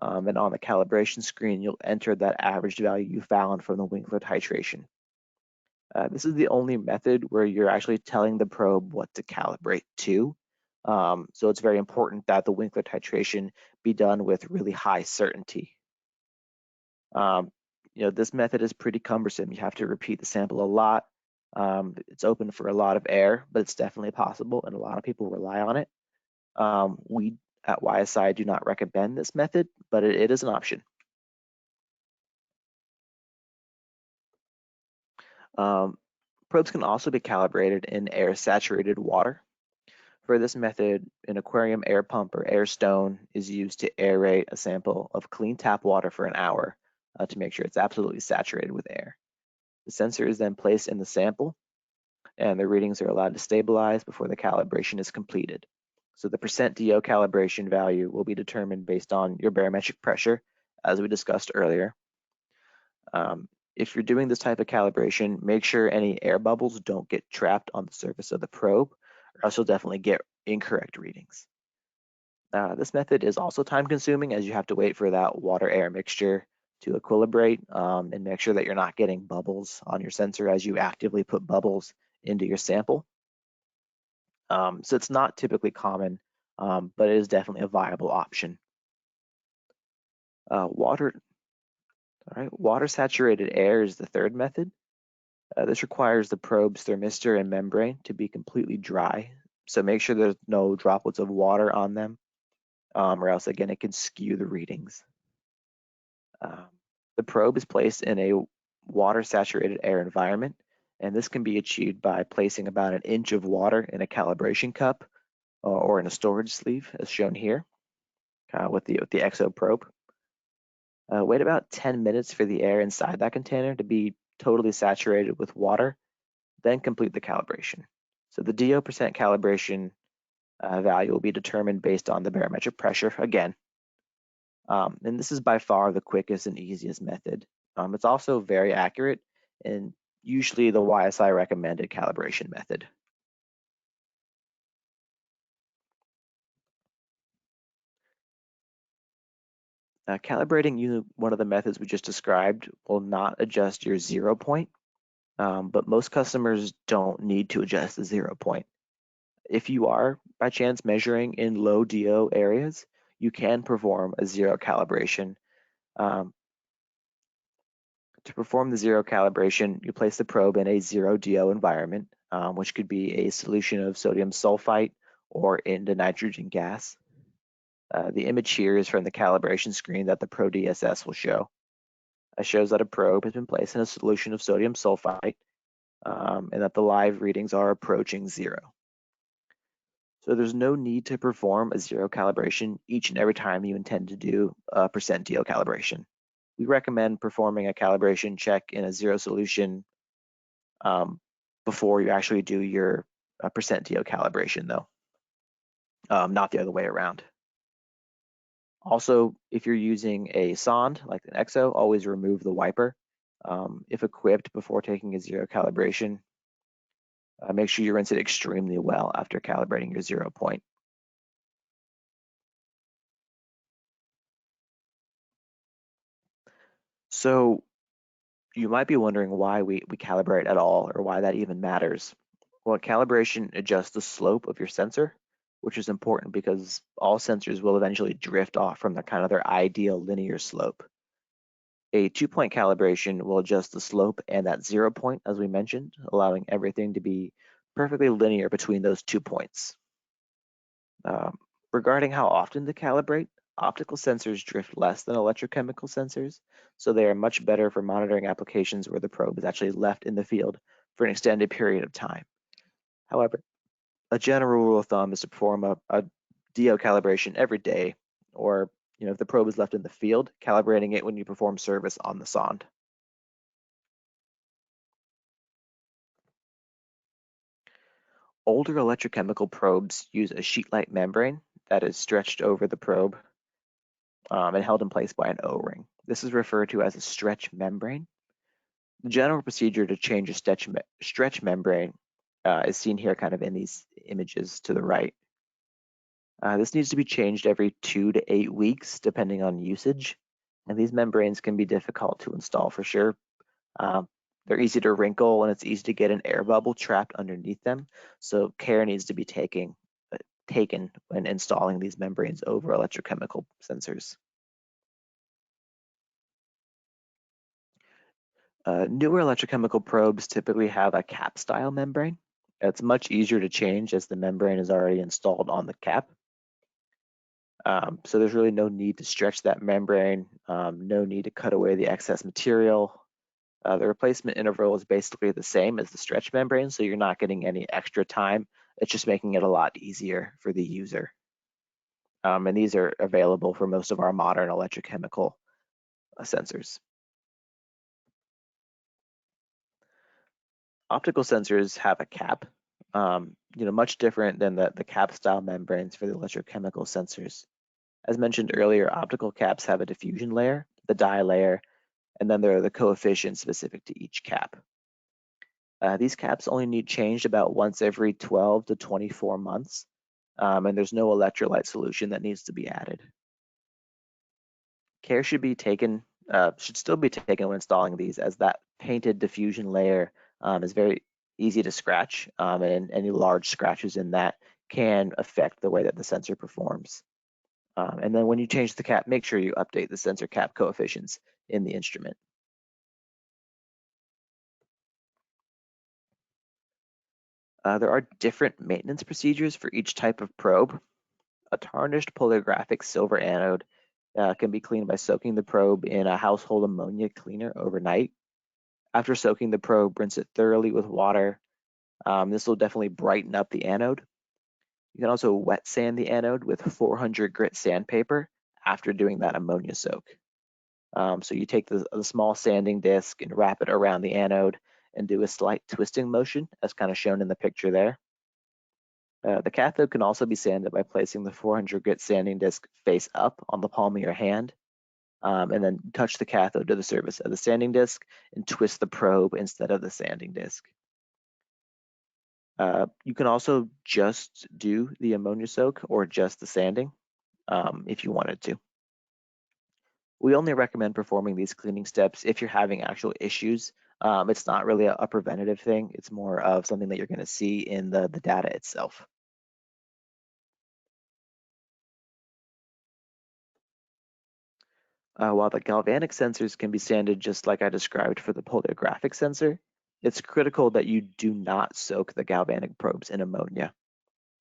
and on the calibration screen, you'll enter that averaged value you found from the Winkler titration. This is the only method where you're actually telling the probe what to calibrate to. So it's very important that the Winkler titration be done with really high certainty. This method is pretty cumbersome. You have to repeat the sample a lot. It's open for a lot of error, but it's definitely possible, and a lot of people rely on it. We at YSI do not recommend this method, but it is an option. Probes can also be calibrated in air-saturated water. For this method, an aquarium air pump or air stone is used to aerate a sample of clean tap water for an hour to make sure it's absolutely saturated with air. The sensor is then placed in the sample, and the readings are allowed to stabilize before the calibration is completed. So the percent DO calibration value will be determined based on your barometric pressure, as we discussed earlier. If you're doing this type of calibration, make sure any air bubbles don't get trapped on the surface of the probe, or else you'll definitely get incorrect readings. This method is also time consuming, as you have to wait for that water-air mixture to equilibrate and make sure that you're not getting bubbles on your sensor as you actively put bubbles into your sample. So it's not typically common, but it is definitely a viable option. Water saturated air is the third method. This requires the probe's thermistor and membrane to be completely dry. So make sure there's no droplets of water on them, or else again, it can skew the readings. The probe is placed in a water saturated air environment, and this can be achieved by placing about 1 inch of water in a calibration cup or in a storage sleeve, as shown here with the EXO probe. Wait about 10 minutes for the air inside that container to be totally saturated with water, then complete the calibration. So the DO percent calibration value will be determined based on the barometric pressure again. And this is by far the quickest and easiest method. It's also very accurate and usually the YSI recommended calibration method. Calibrating one of the methods we just described will not adjust your 0 point, but most customers don't need to adjust the 0 point. If you are by chance measuring in low DO areas, you can perform a zero calibration. To perform the zero calibration, you place the probe in a zero DO environment, which could be a solution of sodium sulfite or into nitrogen gas. The image here is from the calibration screen that the Pro DSS will show. It shows that a probe has been placed in a solution of sodium sulfite and that the live readings are approaching zero. So there's no need to perform a zero calibration each and every time you intend to do a percent DO calibration. We recommend performing a calibration check in a zero solution before you actually do your percent DO calibration though, not the other way around. Also, if you're using a Sonde like an EXO, always remove the wiper. If equipped before taking a zero calibration, make sure you rinse it extremely well after calibrating your 0 point. So you might be wondering why we calibrate at all or why that even matters. Well, calibration adjusts the slope of your sensor, which is important because all sensors will eventually drift off from their ideal linear slope. A 2-point calibration will adjust the slope and that 0 point, as we mentioned, allowing everything to be perfectly linear between those 2 points. Regarding how often to calibrate, optical sensors drift less than electrochemical sensors, so they are much better for monitoring applications where the probe is actually left in the field for an extended period of time. However, a general rule of thumb is to perform a DO calibration every day, or if the probe is left in the field, calibrating it when you perform service on the Sonde. Older electrochemical probes use a sheet-like membrane that is stretched over the probe and held in place by an O-ring. This is referred to as a stretch membrane. The general procedure to change a stretch membrane is seen here in these images to the right. This needs to be changed every 2 to 8 weeks, depending on usage. And these membranes can be difficult to install for sure. They're easy to wrinkle and it's easy to get an air bubble trapped underneath them. So care needs to be taken when installing these membranes over electrochemical sensors. Newer electrochemical probes typically have a cap style membrane. It's much easier to change as the membrane is already installed on the cap. So there's really no need to stretch that membrane, no need to cut away the excess material. The replacement interval is basically the same as the stretch membrane, so you're not getting any extra time. It's just making it a lot easier for the user. And these are available for most of our modern electrochemical sensors. Optical sensors have a cap, much different than the cap style membranes for the electrochemical sensors. As mentioned earlier, optical caps have a diffusion layer, the dye layer, and then there are the coefficients specific to each cap. These caps only need changed about once every 12 to 24 months, and there's no electrolyte solution that needs to be added. Care should still be taken when installing these, as that painted diffusion layer is very easy to scratch, and any large scratches in that can affect the way that the sensor performs. And then when you change the cap, make sure you update the sensor cap coefficients in the instrument. There are different maintenance procedures for each type of probe. A tarnished polarographic silver anode can be cleaned by soaking the probe in a household ammonia cleaner overnight. After soaking the probe, rinse it thoroughly with water. This will definitely brighten up the anode. You can also wet sand the anode with 400 grit sandpaper after doing that ammonia soak. So you take the small sanding disc and wrap it around the anode and do a slight twisting motion, as kind of shown in the picture there. The cathode can also be sanded by placing the 400 grit sanding disc face up on the palm of your hand, and then touch the cathode to the surface of the sanding disc and twist the probe instead of the sanding disc. You can also just do the ammonia soak or just the sanding if you wanted to. We only recommend performing these cleaning steps if you're having actual issues. It's not really a preventative thing. It's more of something that you're going to see in the data itself. While the galvanic sensors can be sanded just like I described for the polarographic sensor, it's critical that you do not soak the galvanic probes in ammonia.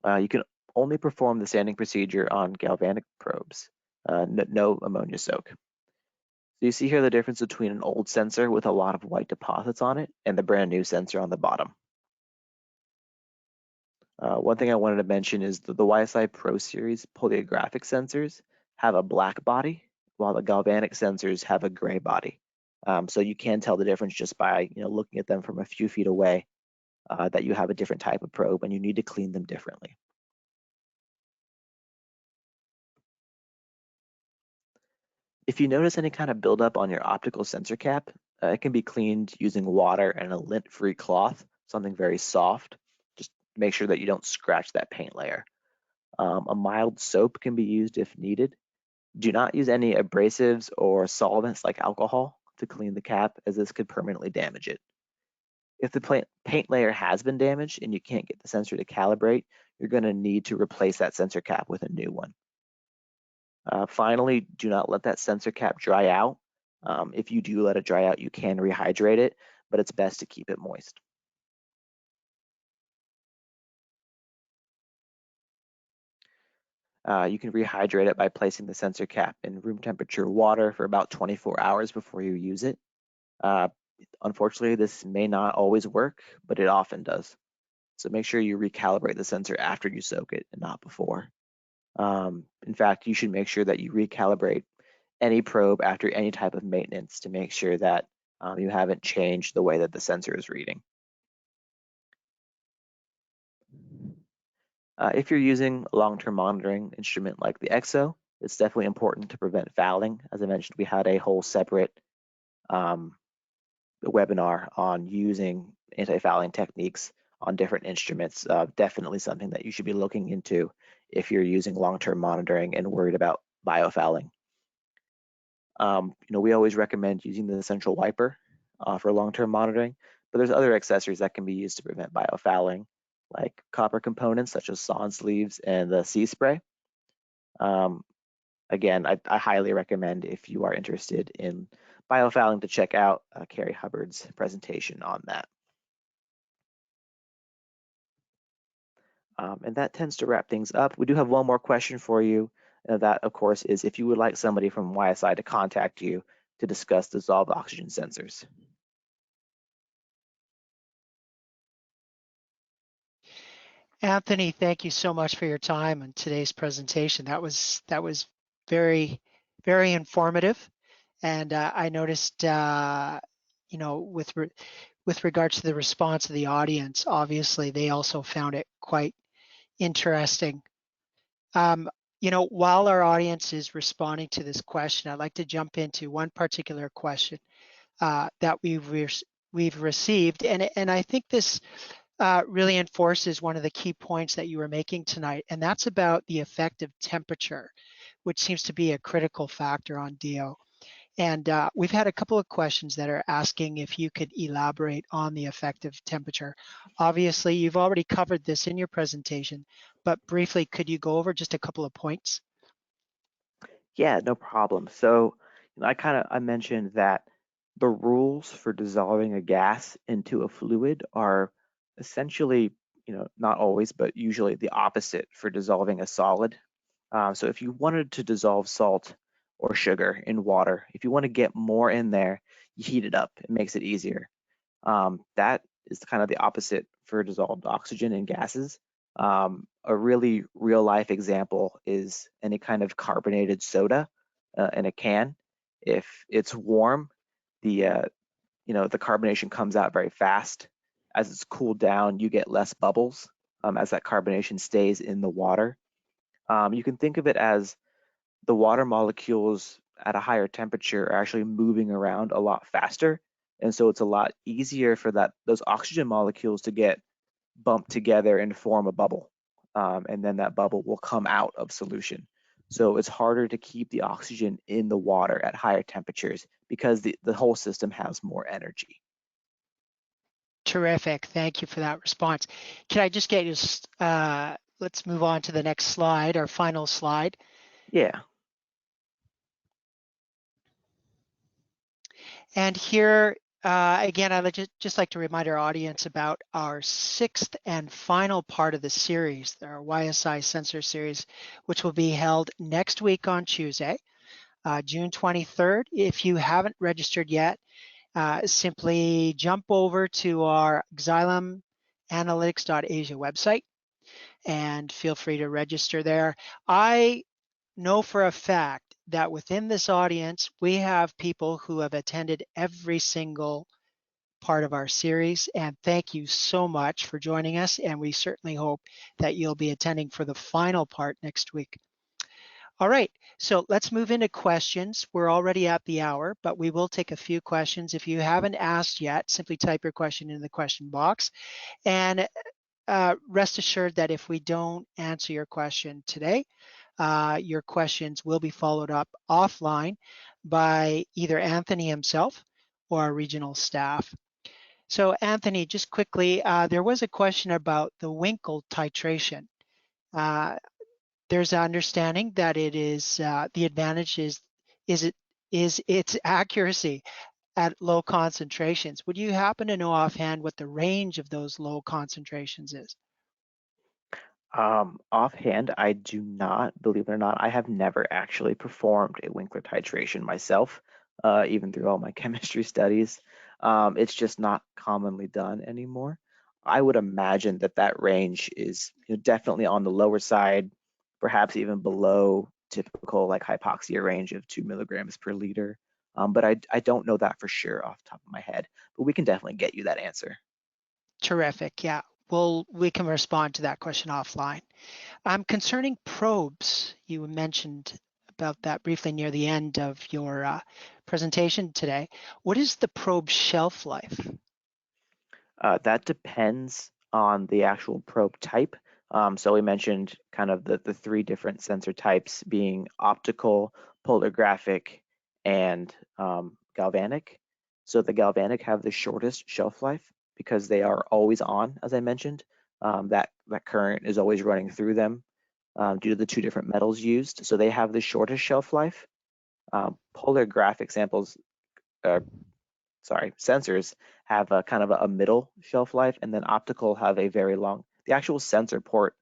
You can only perform the sanding procedure on galvanic probes, no ammonia soak. So you see here the difference between an old sensor with a lot of white deposits on it and the brand new sensor on the bottom. One thing I wanted to mention is that the YSI Pro Series polarographic sensors have a black body, while the galvanic sensors have a gray body. So you can tell the difference just by looking at them from a few feet away, that you have a different type of probe and you need to clean them differently. If you notice any kind of buildup on your optical sensor cap, it can be cleaned using water and a lint-free cloth, something very soft. Just make sure that you don't scratch that paint layer. A mild soap can be used if needed. Do not use any abrasives or solvents like alcohol to clean the cap, as this could permanently damage it. If the paint layer has been damaged and you can't get the sensor to calibrate, you're going to need to replace that sensor cap with a new one. Finally, do not let that sensor cap dry out. If you do let it dry out, you can rehydrate it, but it's best to keep it moist. You can rehydrate it by placing the sensor cap in room temperature water for about 24 hours before you use it. Unfortunately, this may not always work, but it often does. So make sure you recalibrate the sensor after you soak it and not before. In fact, you should make sure that you recalibrate any probe after any type of maintenance to make sure that you haven't changed the way that the sensor is reading. If you're using a long-term monitoring instrument like the EXO, it's definitely important to prevent fouling. As I mentioned, we had a whole separate webinar on using anti-fouling techniques on different instruments. Definitely something that you should be looking into if you're using long-term monitoring and worried about biofouling. We always recommend using the central wiper for long-term monitoring, but there's other accessories that can be used to prevent biofouling, like copper components such as Sonde sleeves and the sea spray. Again, I highly recommend, if you are interested in biofouling, to check out Carrie Hubbard's presentation on that. And that tends to wrap things up. We do have one more question for you. That, of course, is if you would like somebody from YSI to contact you to discuss dissolved oxygen sensors. Anthony, thank you so much for your time on today's presentation. That was very, very informative. And I noticed, with regards to the response of the audience, obviously they also found it quite interesting. While our audience is responding to this question, I'd like to jump into one particular question that we've received, and I think this really enforces one of the key points that you were making tonight, and that's about the effective temperature, which seems to be a critical factor on DO. And we've had a couple of questions that are asking if you could elaborate on the effective temperature. Obviously, you've already covered this in your presentation, but briefly, could you go over just a couple of points? Yeah, no problem. So I mentioned that the rules for dissolving a gas into a fluid are essentially, not always, but usually the opposite for dissolving a solid. So if you wanted to dissolve salt or sugar in water, if you want to get more in there, you heat it up. It makes it easier. That is kind of the opposite for dissolved oxygen in gases. A really real life example is any kind of carbonated soda in a can. If it's warm, the carbonation comes out very fast. As it's cooled down, you get less bubbles as that carbonation stays in the water. You can think of it as the water molecules at a higher temperature are actually moving around a lot faster. And so it's a lot easier for those oxygen molecules to get bumped together and form a bubble. And then that bubble will come out of solution. So it's harder to keep the oxygen in the water at higher temperatures because the whole system has more energy. Terrific. Thank you for that response. Can I just get you, let's move on to the next slide, our final slide. Yeah. And here, again, I would just like to remind our audience about our 6th and final part of the series, our YSI sensor series, which will be held next week on Tuesday, June 23rd. If you haven't registered yet, simply jump over to our Xylem Analytics.Asia website and feel free to register there. I know for a fact that within this audience, we have people who have attended every single part of our series, and thank you so much for joining us, and we certainly hope that you'll be attending for the final part next week. All right, so let's move into questions. We're already at the hour, but we will take a few questions. If you haven't asked yet, simply type your question in the question box, and rest assured that if we don't answer your question today, your questions will be followed up offline by either Anthony himself or our regional staff. So Anthony, just quickly, there was a question about the Winkler titration. There's an understanding that it is the advantage is its accuracy at low concentrations. Would you happen to know offhand what the range of those low concentrations is? Offhand, I do not, believe it or not. I have never actually performed a Winkler titration myself, even through all my chemistry studies. It's just not commonly done anymore. I would imagine that that range is, definitely on the lower side, perhaps even below typical like hypoxia range of 2 milligrams per liter. But I don't know that for sure off the top of my head, but we can definitely get you that answer. Terrific. Yeah. We can respond to that question offline. Concerning probes, you mentioned about that briefly near the end of your presentation today. What is the probe shelf life? That depends on the actual probe type. So we mentioned kind of the 3 different sensor types being optical, polarographic, and galvanic. So the galvanic have the shortest shelf life because they are always on, as I mentioned. That current is always running through them due to the 2 different metals used. So they have the shortest shelf life. Polarographic sensors have a kind of a middle shelf life, and then optical have a very long. The actual sensor part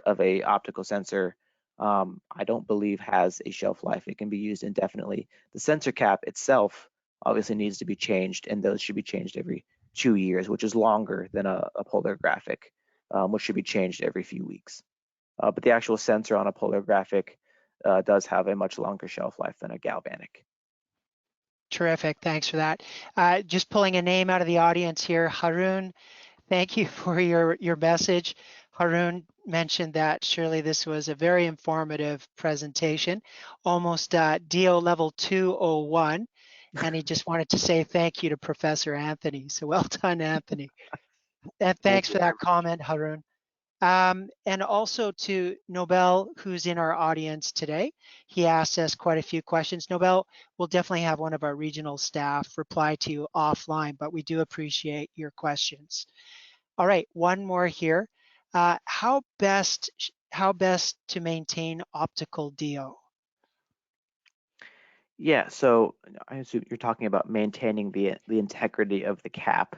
of a optical sensor, I don't believe has a shelf life. It can be used indefinitely. The sensor cap itself obviously needs to be changed, and those should be changed every 2 years, which is longer than a polarographic, which should be changed every few weeks. But the actual sensor on a polarographic does have a much longer shelf life than a galvanic. Terrific. Thanks for that. Just pulling a name out of the audience here, Harun. Thank you for your message. Harun mentioned that surely this was a very informative presentation, almost DO level 201, and he just wanted to say thank you to Professor Anthony. So well done, Anthony. And thanks for that comment, Harun. And also to Nobel, who's in our audience today. He asked us quite a few questions. Nobel, we'll definitely have one of our regional staff reply to you offline, but we do appreciate your questions. All right, one more here. How best to maintain optical DO? Yeah, so I assume you're talking about maintaining the integrity of the cap.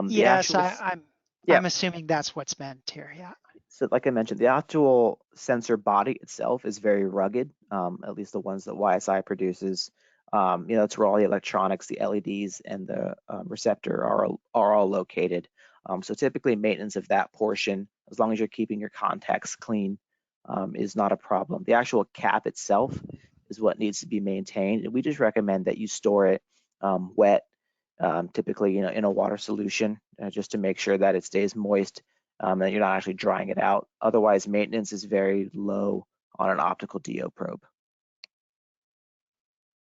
Yes, Yeah, I'm assuming that's what's meant here. Yeah. so like I mentioned, the actual sensor body itself is very rugged, at least the ones that YSI produces. That's where all the electronics, the LEDs, and the receptor are all located. So typically maintenance of that portion, as long as you're keeping your contacts clean, is not a problem. The actual cap itself is what needs to be maintained, and we just recommend that you store it wet, typically in a water solution, just to make sure that it stays moist, and that you're not actually drying it out. Otherwise, maintenance is very low on an optical DO probe.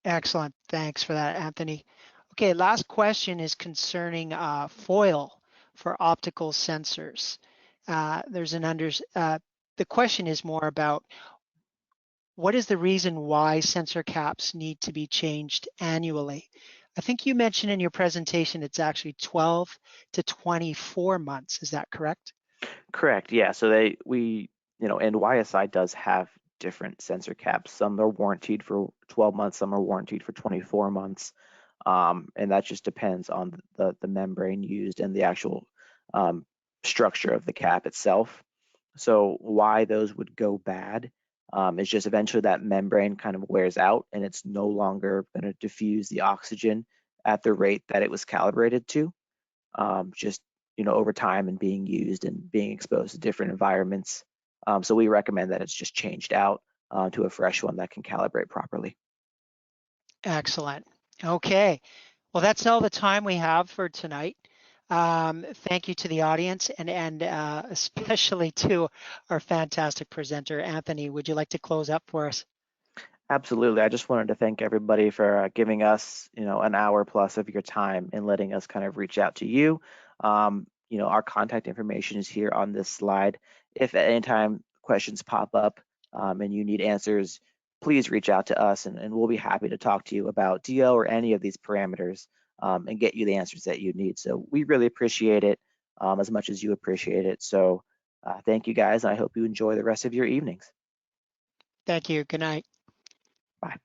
Excellent. Thanks for that, Anthony. Okay, last question is concerning foil for optical sensors. The question is more about what is the reason why sensor caps need to be changed annually? I think you mentioned in your presentation it's actually 12 to 24 months. Is that correct? Correct. Yeah. So and YSI does have different sensor caps. Some are warranted for 12 months, some are warranted for 24 months. and that just depends on the membrane used and the actual structure of the cap itself. So why those would go bad is just eventually that membrane kind of wears out and it's no longer going to diffuse the oxygen at the rate that it was calibrated to. Just over time and being used and being exposed to different environments. So we recommend that it's just changed out to a fresh one that can calibrate properly. Excellent. Okay. Well, that's all the time we have for tonight. Thank you to the audience and especially to our fantastic presenter, Anthony. Would you like to close up for us? Absolutely. I just wanted to thank everybody for giving us, an hour plus of your time and letting us kind of reach out to you. Our contact information is here on this slide. If at any time questions pop up and you need answers, please reach out to us and we'll be happy to talk to you about DO or any of these parameters and get you the answers that you need. So we really appreciate it as much as you appreciate it. So thank you guys. I hope you enjoy the rest of your evenings. Thank you. Good night. Bye.